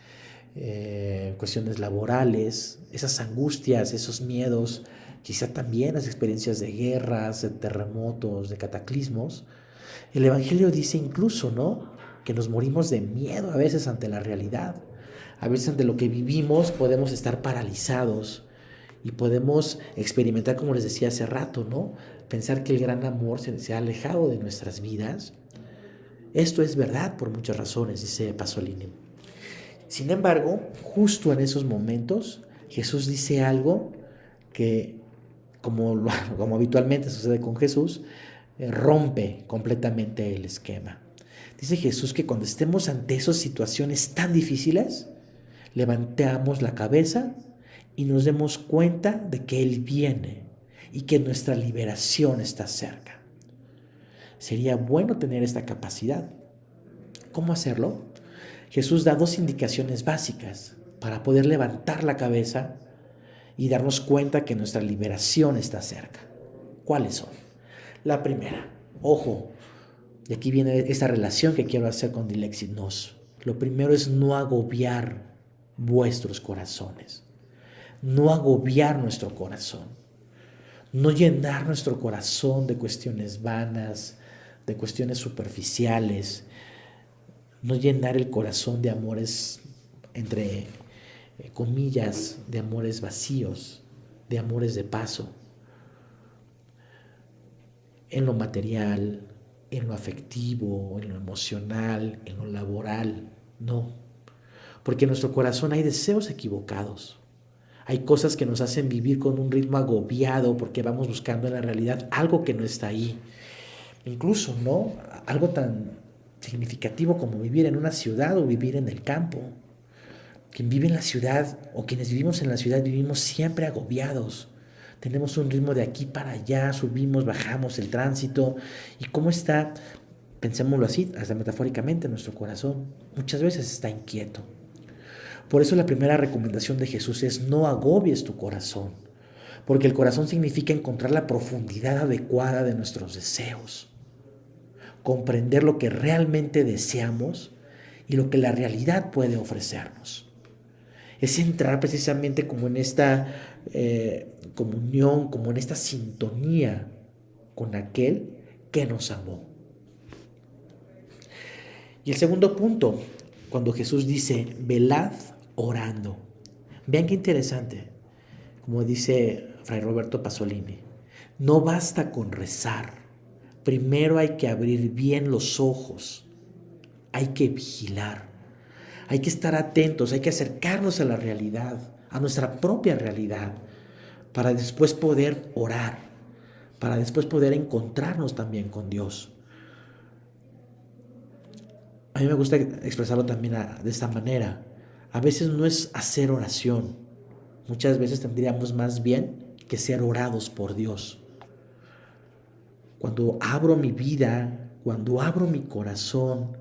cuestiones laborales, esas angustias, esos miedos, quizá también las experiencias de guerras, de terremotos, de cataclismos. El Evangelio dice incluso, ¿no?, que nos morimos de miedo a veces ante la realidad. A veces ante lo que vivimos podemos estar paralizados y podemos experimentar, como les decía hace rato, ¿no?, pensar que el gran amor se ha alejado de nuestras vidas. Esto es verdad por muchas razones, dice Pasolini. Sin embargo, justo en esos momentos, Jesús dice algo que, como habitualmente sucede con Jesús, rompe completamente el esquema. Dice Jesús que cuando estemos ante esas situaciones tan difíciles, levantemos la cabeza y nos demos cuenta de que Él viene y que nuestra liberación está cerca. Sería bueno tener esta capacidad. ¿Cómo hacerlo? Jesús da dos indicaciones básicas para poder levantar la cabeza y darnos cuenta que nuestra liberación está cerca. ¿Cuáles son? La primera, ojo, y aquí viene esta relación que quiero hacer con Dilexit Nos. Lo primero es no agobiar vuestros corazones, no agobiar nuestro corazón, no llenar nuestro corazón de cuestiones vanas, de cuestiones superficiales, no llenar el corazón de amores, entre comillas, de amores vacíos, de amores de paso, en lo material, en lo afectivo, en lo emocional, en lo laboral. No, porque en nuestro corazón hay deseos equivocados. Hay cosas que nos hacen vivir con un ritmo agobiado porque vamos buscando en la realidad algo que no está ahí. Incluso, ¿no?, algo tan significativo como vivir en una ciudad o vivir en el campo. Quien vive en la ciudad o quienes vivimos en la ciudad vivimos siempre agobiados. Tenemos un ritmo de aquí para allá, subimos, bajamos el tránsito. ¿Y cómo está? Pensémoslo así, hasta metafóricamente, nuestro corazón. Muchas veces está inquieto. Por eso la primera recomendación de Jesús es: no agobies tu corazón, porque el corazón significa encontrar la profundidad adecuada de nuestros deseos, comprender lo que realmente deseamos y lo que la realidad puede ofrecernos. Es entrar precisamente como en esta comunión, como en esta sintonía con aquel que nos amó. Y el segundo punto, cuando Jesús dice, velad orando. Vean qué interesante, como dice Fray Roberto Pasolini, no basta con rezar, primero hay que abrir bien los ojos, hay que vigilar, hay que estar atentos, hay que acercarnos a la realidad, a nuestra propia realidad, para después poder orar, para después poder encontrarnos también con Dios. A mí me gusta expresarlo también de esta manera. A veces no es hacer oración. Muchas veces tendríamos más bien que ser orados por Dios. Cuando abro mi vida, cuando abro mi corazón,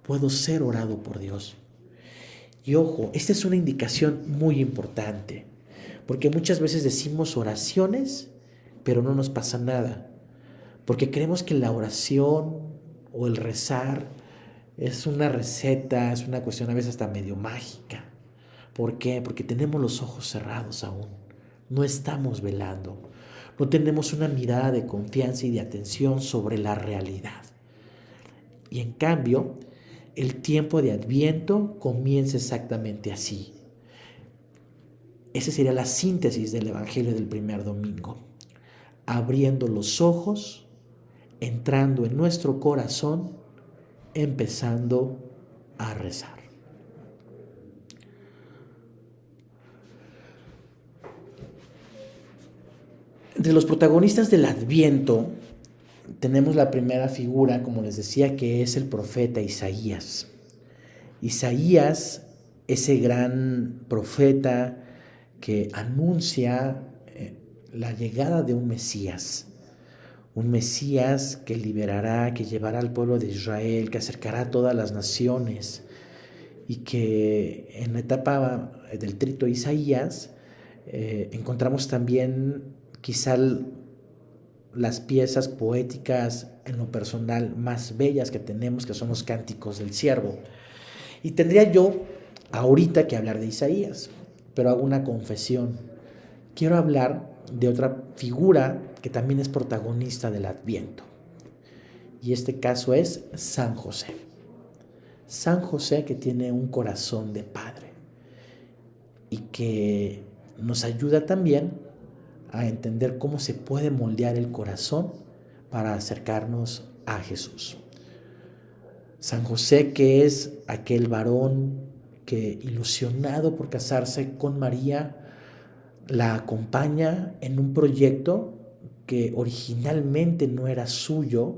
puedo ser orado por Dios. Y ojo, esta es una indicación muy importante, porque muchas veces decimos oraciones, pero no nos pasa nada, porque creemos que la oración o el rezar es una receta, es una cuestión a veces hasta medio mágica. ¿Por qué? Porque tenemos los ojos cerrados aún, no estamos velando, no tenemos una mirada de confianza y de atención sobre la realidad. Y en cambio, el tiempo de Adviento comienza exactamente así. Esa sería la síntesis del Evangelio del primer domingo. Abriendo los ojos, entrando en nuestro corazón, empezando a rezar. Entre los protagonistas del Adviento tenemos la primera figura, como les decía, que es el profeta Isaías. Isaías, ese gran profeta que anuncia la llegada de un Mesías que liberará, que llevará al pueblo de Israel, que acercará a todas las naciones, y que en la etapa del trito Isaías encontramos también quizá las piezas poéticas en lo personal más bellas que tenemos, que son los cánticos del siervo. Y tendría yo ahorita que hablar de Isaías, pero hago una confesión. Quiero hablar de otra figura que también es protagonista del Adviento. Y este caso es San José. San José, que tiene un corazón de padre y que nos ayuda también a entender cómo se puede moldear el corazón para acercarnos a Jesús. San José, que es aquel varón que, ilusionado por casarse con María, la acompaña en un proyecto que originalmente no era suyo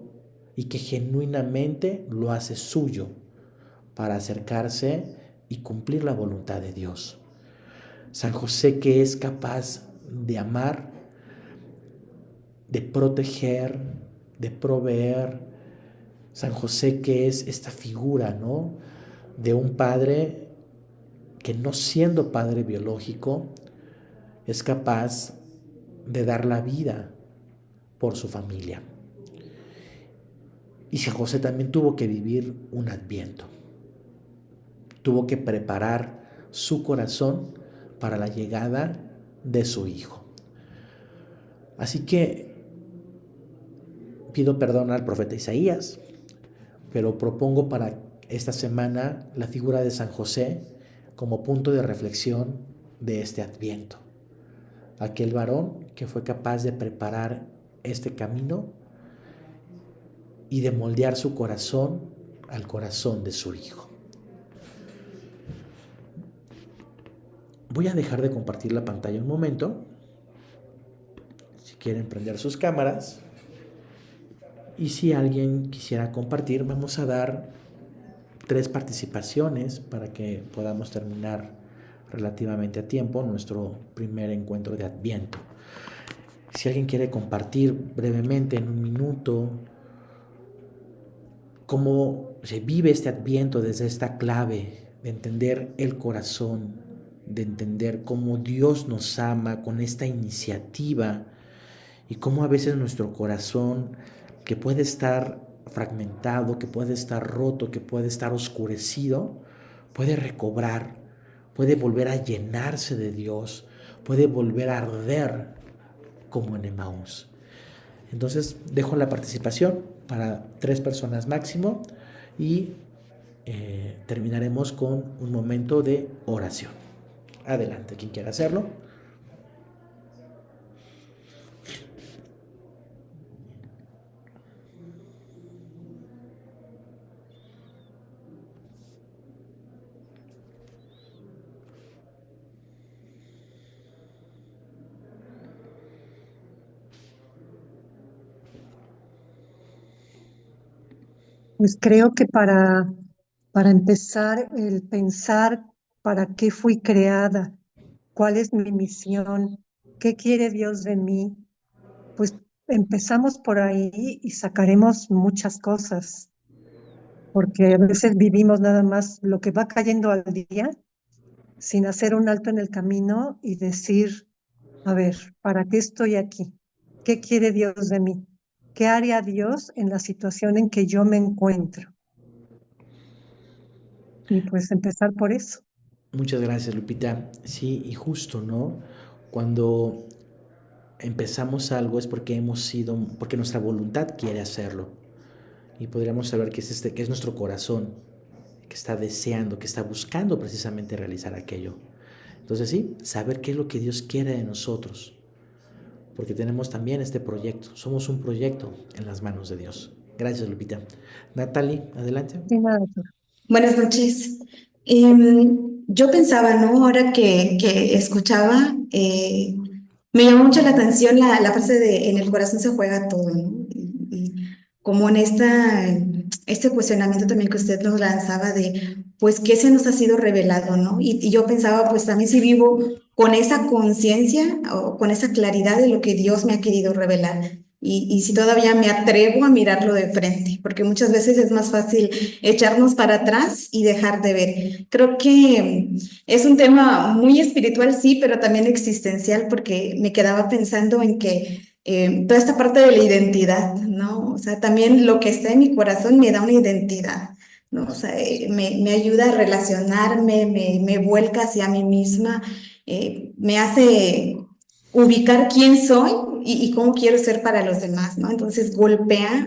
y que genuinamente lo hace suyo para acercarse y cumplir la voluntad de Dios. San José, que es capaz de amar, de proteger, de proveer. San José, que es esta figura, ¿no?, de un padre que, no siendo padre biológico, es capaz de dar la vida por su familia. Y San José también tuvo que vivir un Adviento. Tuvo que preparar su corazón para la llegada de su hijo. Así que pido perdón al profeta Isaías, pero propongo para esta semana la figura de San José como punto de reflexión de este Adviento. Aquel varón que fue capaz de preparar este camino y de moldear su corazón al corazón de su hijo. Voy a dejar de compartir la pantalla un momento. Si quieren prender sus cámaras. Y si alguien quisiera compartir, vamos a dar 3 participaciones para que podamos terminar relativamente a tiempo nuestro primer encuentro de Adviento. Si alguien quiere compartir brevemente en un minuto cómo se vive este Adviento desde esta clave de entender el corazón, de entender cómo Dios nos ama con esta iniciativa y cómo a veces nuestro corazón, que puede estar fragmentado, que puede estar roto, que puede estar oscurecido, puede recobrar, puede volver a llenarse de Dios, puede volver a arder como en Emaús. Entonces dejo la participación para 3 personas máximo y terminaremos con un momento de oración. Adelante, quien quiera hacerlo. Pues creo que para empezar, el pensar para qué fui creada, cuál es mi misión, qué quiere Dios de mí, pues empezamos por ahí y sacaremos muchas cosas, porque a veces vivimos nada más lo que va cayendo al día sin hacer un alto en el camino y decir, a ver, ¿para qué estoy aquí? ¿Qué quiere Dios de mí? ¿Qué haría Dios en la situación en que yo me encuentro? Y pues empezar por eso. Muchas gracias, Lupita. Sí, y justo, ¿no? Cuando empezamos algo es porque hemos sido, porque nuestra voluntad quiere hacerlo. Y podríamos saber que que es nuestro corazón, que está deseando, que está buscando precisamente realizar aquello. Entonces sí, saber qué es lo que Dios quiere de nosotros, porque tenemos también este proyecto. Somos un proyecto en las manos de Dios. Gracias, Lupita. Natalie, adelante. Sí, nada, Buenas noches. Yo pensaba, ¿no? Ahora que escuchaba, me llamó mucho la atención la frase de en el corazón se juega todo, ¿no? Y como en este cuestionamiento también que usted nos lanzaba de, pues, ¿qué se nos ha sido revelado, ¿no? Y yo pensaba, pues, también si vivo con esa conciencia o con esa claridad de lo que Dios me ha querido revelar. Y si todavía me atrevo a mirarlo de frente, porque muchas veces es más fácil echarnos para atrás y dejar de ver. Creo que es un tema muy espiritual, sí, pero también existencial, porque me quedaba pensando en que toda esta parte de la identidad, ¿no? O sea, también lo que está en mi corazón me da una identidad, ¿no? O sea, me ayuda a relacionarme, me vuelca hacia mí misma, me hace ubicar quién soy y cómo quiero ser para los demás, ¿no? Entonces golpea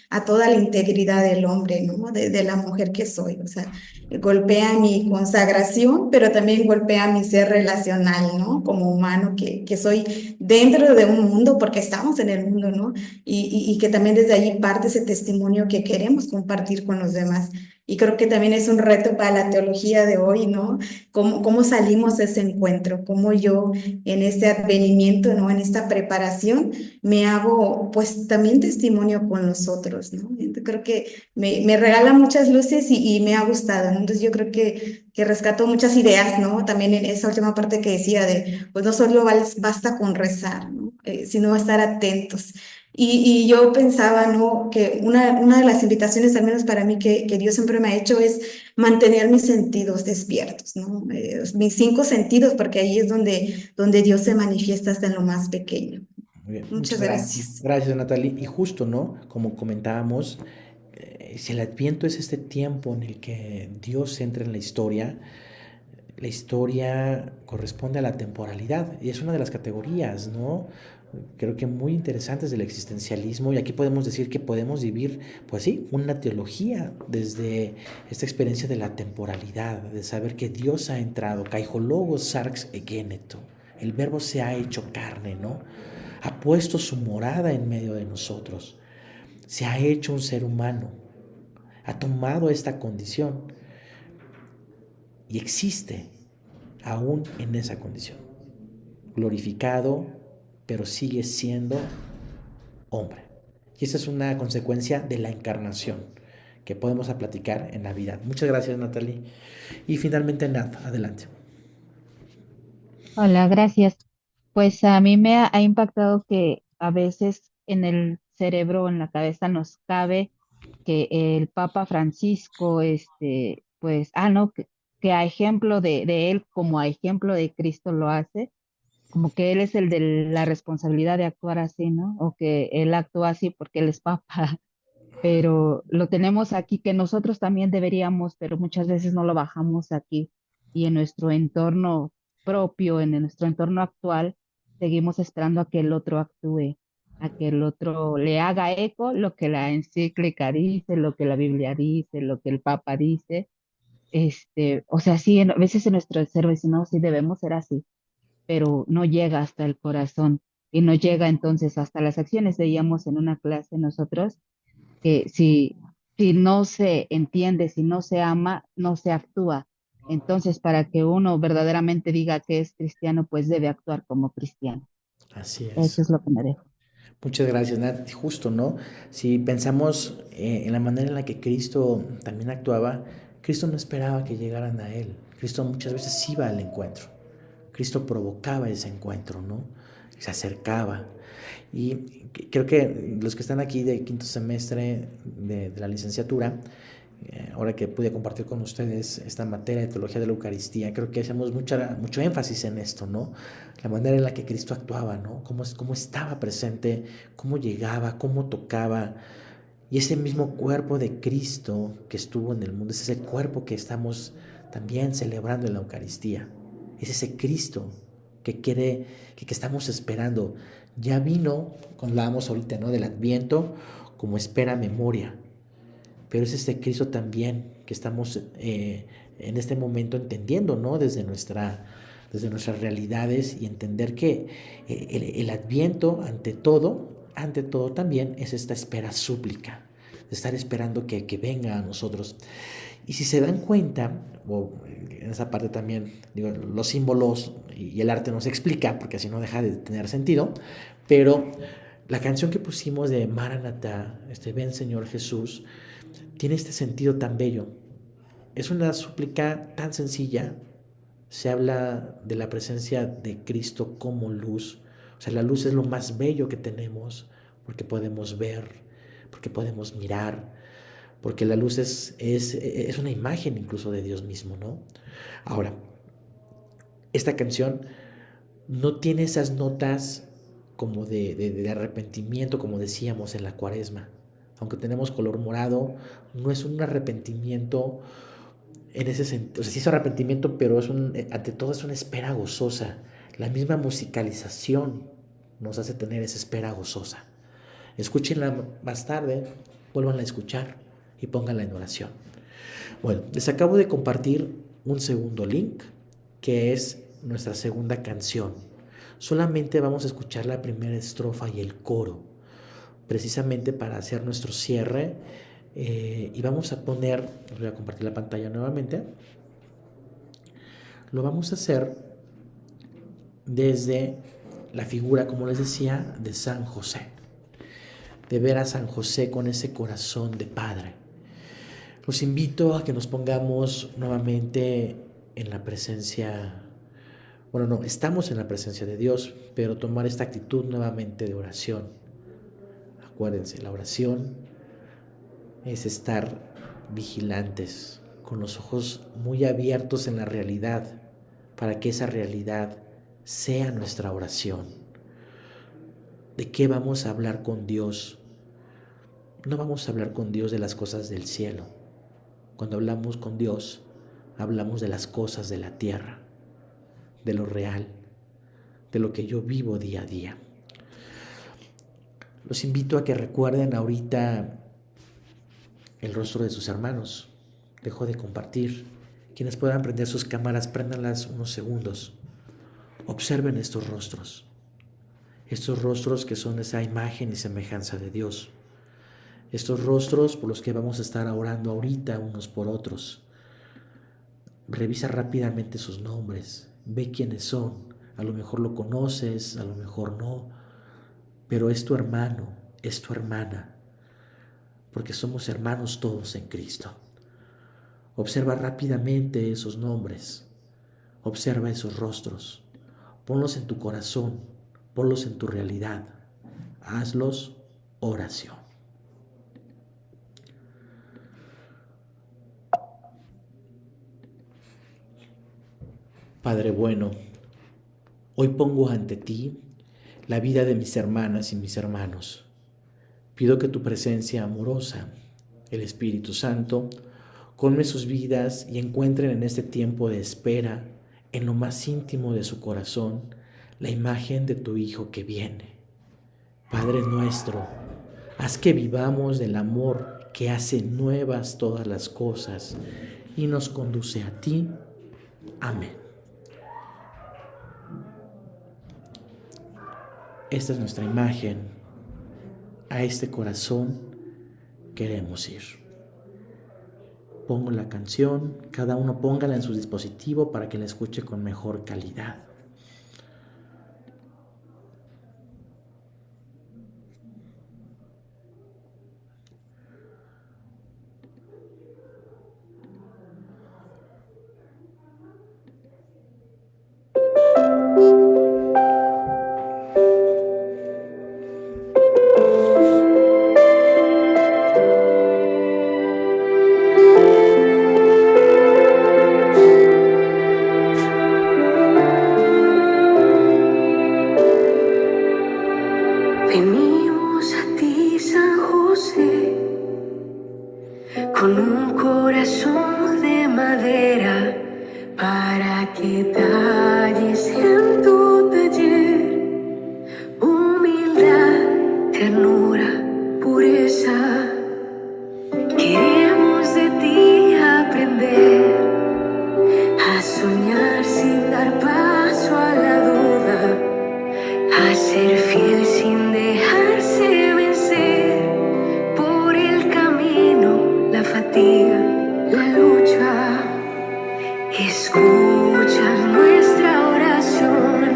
a toda la integridad del hombre, ¿no? De la mujer que soy, o sea, golpea mi consagración, pero también golpea mi ser relacional, ¿no? Como humano que soy dentro de un mundo, porque estamos en el mundo, ¿no? Y que también desde allí parte ese testimonio que queremos compartir con los demás. Y creo que también es un reto para la teología de hoy, ¿no? ¿Cómo salimos de ese encuentro? ¿Cómo yo en este advenimiento, ¿no? En esta preparación me hago pues también testimonio con los otros, ¿no? Entonces, creo que me regala muchas luces y me ha gustado, ¿no? Entonces yo creo que rescató muchas ideas, ¿no? También en esa última parte que decía de, pues no solo basta con rezar, ¿no? Sino estar atentos. Y yo pensaba, ¿no? Que una de las invitaciones, al menos para mí, que Dios siempre me ha hecho es mantener mis sentidos despiertos, ¿no? Mis 5 sentidos, porque ahí es donde Dios se manifiesta hasta en lo más pequeño. Muy bien, muchas Muchas gracias. gracias. Gracias, Natalie. Y justo, ¿no? Como comentábamos, si el Adviento es este tiempo en el que Dios entra en la historia corresponde a la temporalidad y es una de las categorías, ¿no? Creo que muy interesantes del existencialismo y aquí podemos decir que podemos vivir, pues sí, una teología desde esta experiencia de la temporalidad, de saber que Dios ha entrado, Logos sarx egeneto, el verbo se ha hecho carne, ¿no? Ha puesto su morada en medio de nosotros, se ha hecho un ser humano, ha tomado esta condición y existe aún en esa condición, glorificado, pero sigue siendo hombre. Y esa es una consecuencia de la encarnación que podemos platicar en Navidad. Muchas gracias, Natalie. Y finalmente, Nat, adelante. Hola, gracias. Pues a mí me ha impactado que a veces en el cerebro, en la cabeza nos cabe que el Papa Francisco, pues, no, que a ejemplo de él, como a ejemplo de Cristo lo hace, como que él es el de la responsabilidad de actuar así, ¿no? O que él actúa así porque él es Papa, pero lo tenemos aquí que nosotros también deberíamos, pero muchas veces no lo bajamos aquí y en nuestro entorno propio, en nuestro entorno actual, seguimos esperando a que el otro actúe. a que el otro le haga eco lo que la encíclica dice, lo que la Biblia dice, lo que el Papa dice. O sea, sí, a veces en nuestro ser no, sí debemos ser así, pero no llega hasta el corazón y no llega entonces hasta las acciones. Veíamos en una clase nosotros que si no se entiende, si no se ama, no se actúa. Entonces, para que uno verdaderamente diga que es cristiano, pues debe actuar como cristiano. Así Eso es. es lo que me dejo. Muchas gracias, Nat. Justo, ¿no? Si pensamos en la manera en la que Cristo también actuaba, Cristo no esperaba que llegaran a Él. Cristo muchas veces iba al encuentro. Cristo provocaba ese encuentro, ¿no? Se acercaba. Y creo que los que están aquí de quinto semestre de la licenciatura, ahora que pude compartir con ustedes esta materia de teología de la Eucaristía, creo que hacemos mucho énfasis en esto, ¿no? La manera en la que Cristo actuaba, ¿no? Cómo estaba presente, cómo llegaba, cómo tocaba. Y ese mismo cuerpo de Cristo que estuvo en el mundo, es ese cuerpo que estamos también celebrando en la Eucaristía. Es ese Cristo que estamos esperando. Ya vino, cuando hablábamos ahorita, ¿no? Del Adviento, como espera memoria. Pero es este Cristo también que estamos en este momento entendiendo, ¿no? Desde nuestras realidades, y entender que el Adviento, ante todo también es esta espera súplica, de estar esperando que venga a nosotros. Y si se dan cuenta, o en esa parte también, digo, los símbolos y el arte nos explica, porque así no deja de tener sentido, pero la canción que pusimos de Maranatá, Ven Señor Jesús, tiene este sentido tan bello. Es una súplica tan sencilla. Se habla de la presencia de Cristo como luz. O sea, la luz es lo más bello que tenemos, porque podemos ver, porque podemos mirar, porque la luz es una imagen incluso de Dios mismo, ¿no? Ahora, esta canción no tiene esas notas como de arrepentimiento, como decíamos en la Cuaresma. Aunque tenemos color morado, no es un arrepentimiento en ese sentido. O sea, sí es arrepentimiento, pero ante todo es una espera gozosa. La misma musicalización nos hace tener esa espera gozosa. Escúchenla más tarde, vuelvan a escuchar y pónganla en oración. Bueno, les acabo de compartir un segundo link, que es nuestra segunda canción. Solamente vamos a escuchar la primera estrofa y el coro, precisamente para hacer nuestro cierre. Y vamos a poner, voy a compartir la pantalla nuevamente. Lo vamos a hacer desde la figura, como les decía, de San José. De ver a San José con ese corazón de padre. Los invito a que nos pongamos nuevamente en la presencia, bueno, no, estamos en la presencia de Dios, pero tomar esta actitud nuevamente de oración. Acuérdense, la oración es estar vigilantes, con los ojos muy abiertos en la realidad, para que esa realidad sea nuestra oración. ¿De qué vamos a hablar con Dios? No vamos a hablar con Dios de las cosas del cielo. Cuando hablamos con Dios, hablamos de las cosas de la tierra, de lo real, de lo que yo vivo día a día. Los invito a que recuerden ahorita el rostro de sus hermanos. Dejo de compartir. Quienes puedan prender sus cámaras, préndanlas unos segundos. Observen estos rostros que son esa imagen y semejanza de Dios. Estos rostros por los que vamos a estar orando ahorita unos por otros. Revisa rápidamente sus nombres, ve quiénes son. A lo mejor lo conoces, a lo mejor no, pero es tu hermano, es tu hermana, porque somos hermanos todos en Cristo. Observa rápidamente esos nombres, observa esos rostros, ponlos en tu corazón, ponlos en tu realidad, hazlos oración. Padre bueno, hoy pongo ante ti la vida de mis hermanas y mis hermanos. Pido que tu presencia amorosa, el Espíritu Santo, colme sus vidas y encuentren en este tiempo de espera, en lo más íntimo de su corazón, la imagen de tu Hijo que viene. Padre nuestro, haz que vivamos del amor que hace nuevas todas las cosas y nos conduce a ti. Amén. Esta es nuestra imagen. A este corazón queremos ir. Pongo la canción, cada uno póngala en su dispositivo para que la escuche con mejor calidad. Venimos a ti, San José, con un corazón de madera para que talles en tu taller humildad, ternura, pureza. Queremos de ti aprender a soñar sin dar paso a la duda, a ser fiel sin dejarse vencer por el camino, la fatiga, la lucha. Escucha nuestra oración,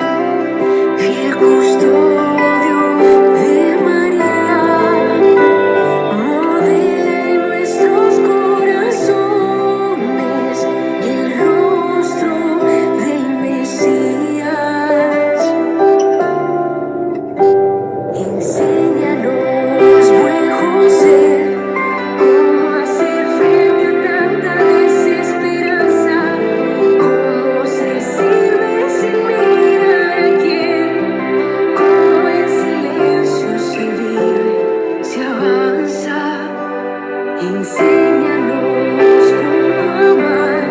fiel custodio de María, modela en nuestros corazones el rostro del Mesías. Enséñanos, buen José, cómo hacer frente a tanta desesperanza, cómo se sirve sin mirar a quién, cómo en silencio se vive, se avanza. Enséñanos cómo amar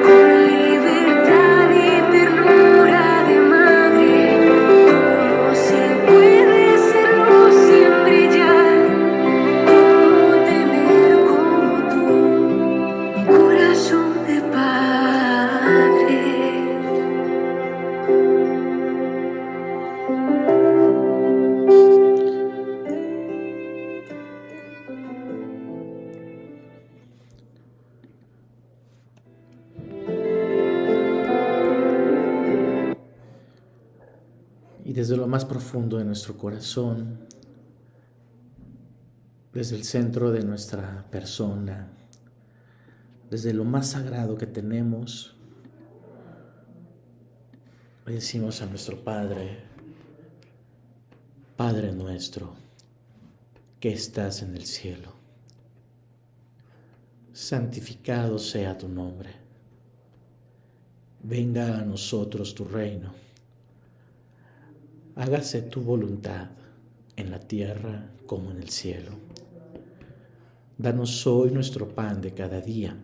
con libertad y ternura de madre, cómo se puede serlo sin brillar, cómo tener como tú un corazón de padre. Y desde lo más profundo de nuestro corazón, desde el centro de nuestra persona, desde lo más sagrado que tenemos, le decimos a nuestro Padre: Padre nuestro, que estás en el cielo, santificado sea tu nombre. Venga a nosotros tu reino. Hágase tu voluntad en la tierra como en el cielo. Danos hoy nuestro pan de cada día.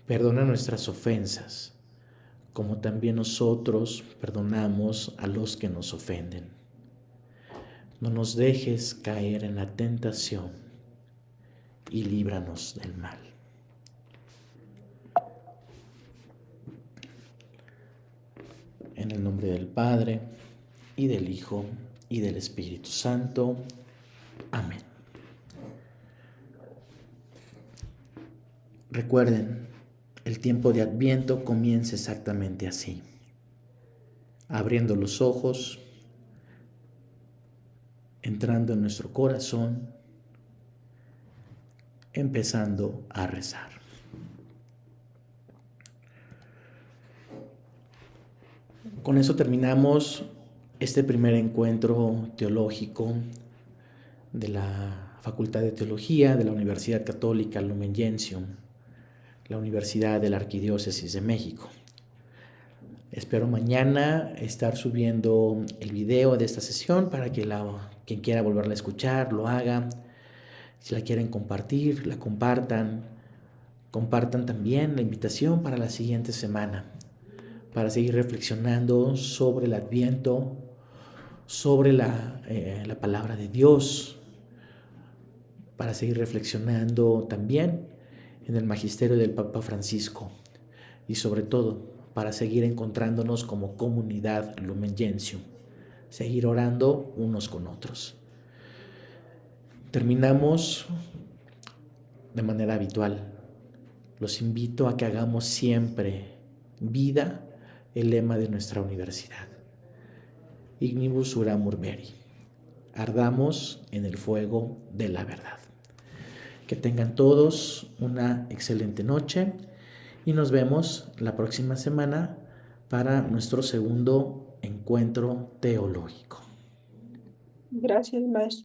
Perdona nuestras ofensas, como también nosotros perdonamos a los que nos ofenden. No nos dejes caer en la tentación y líbranos del mal. En el nombre del Padre, y del Hijo, y del Espíritu Santo. Amén. Recuerden, el tiempo de Adviento comienza exactamente así: abriendo los ojos, entrando en nuestro corazón, empezando a rezar. Con eso terminamos este primer encuentro teológico de la Facultad de Teología de la Universidad Católica Lumen Gentium, la Universidad de la Arquidiócesis de México. Espero mañana estar subiendo el video de esta sesión para que quien quiera volverla a escuchar lo haga. Si la quieren compartir, la compartan. Compartan también la invitación para la siguiente semana, para seguir reflexionando sobre el Adviento, sobre la palabra de Dios, para seguir reflexionando también en el magisterio del Papa Francisco y sobre todo para seguir encontrándonos como comunidad Lumen Gentium, seguir orando unos con otros. Terminamos de manera habitual. Los invito a que hagamos siempre vida el lema de nuestra universidad. Ignibus uramur veri. Ardamos en el fuego de la verdad. Que tengan todos una excelente noche y nos vemos la próxima semana para nuestro segundo encuentro teológico. Gracias, maestro.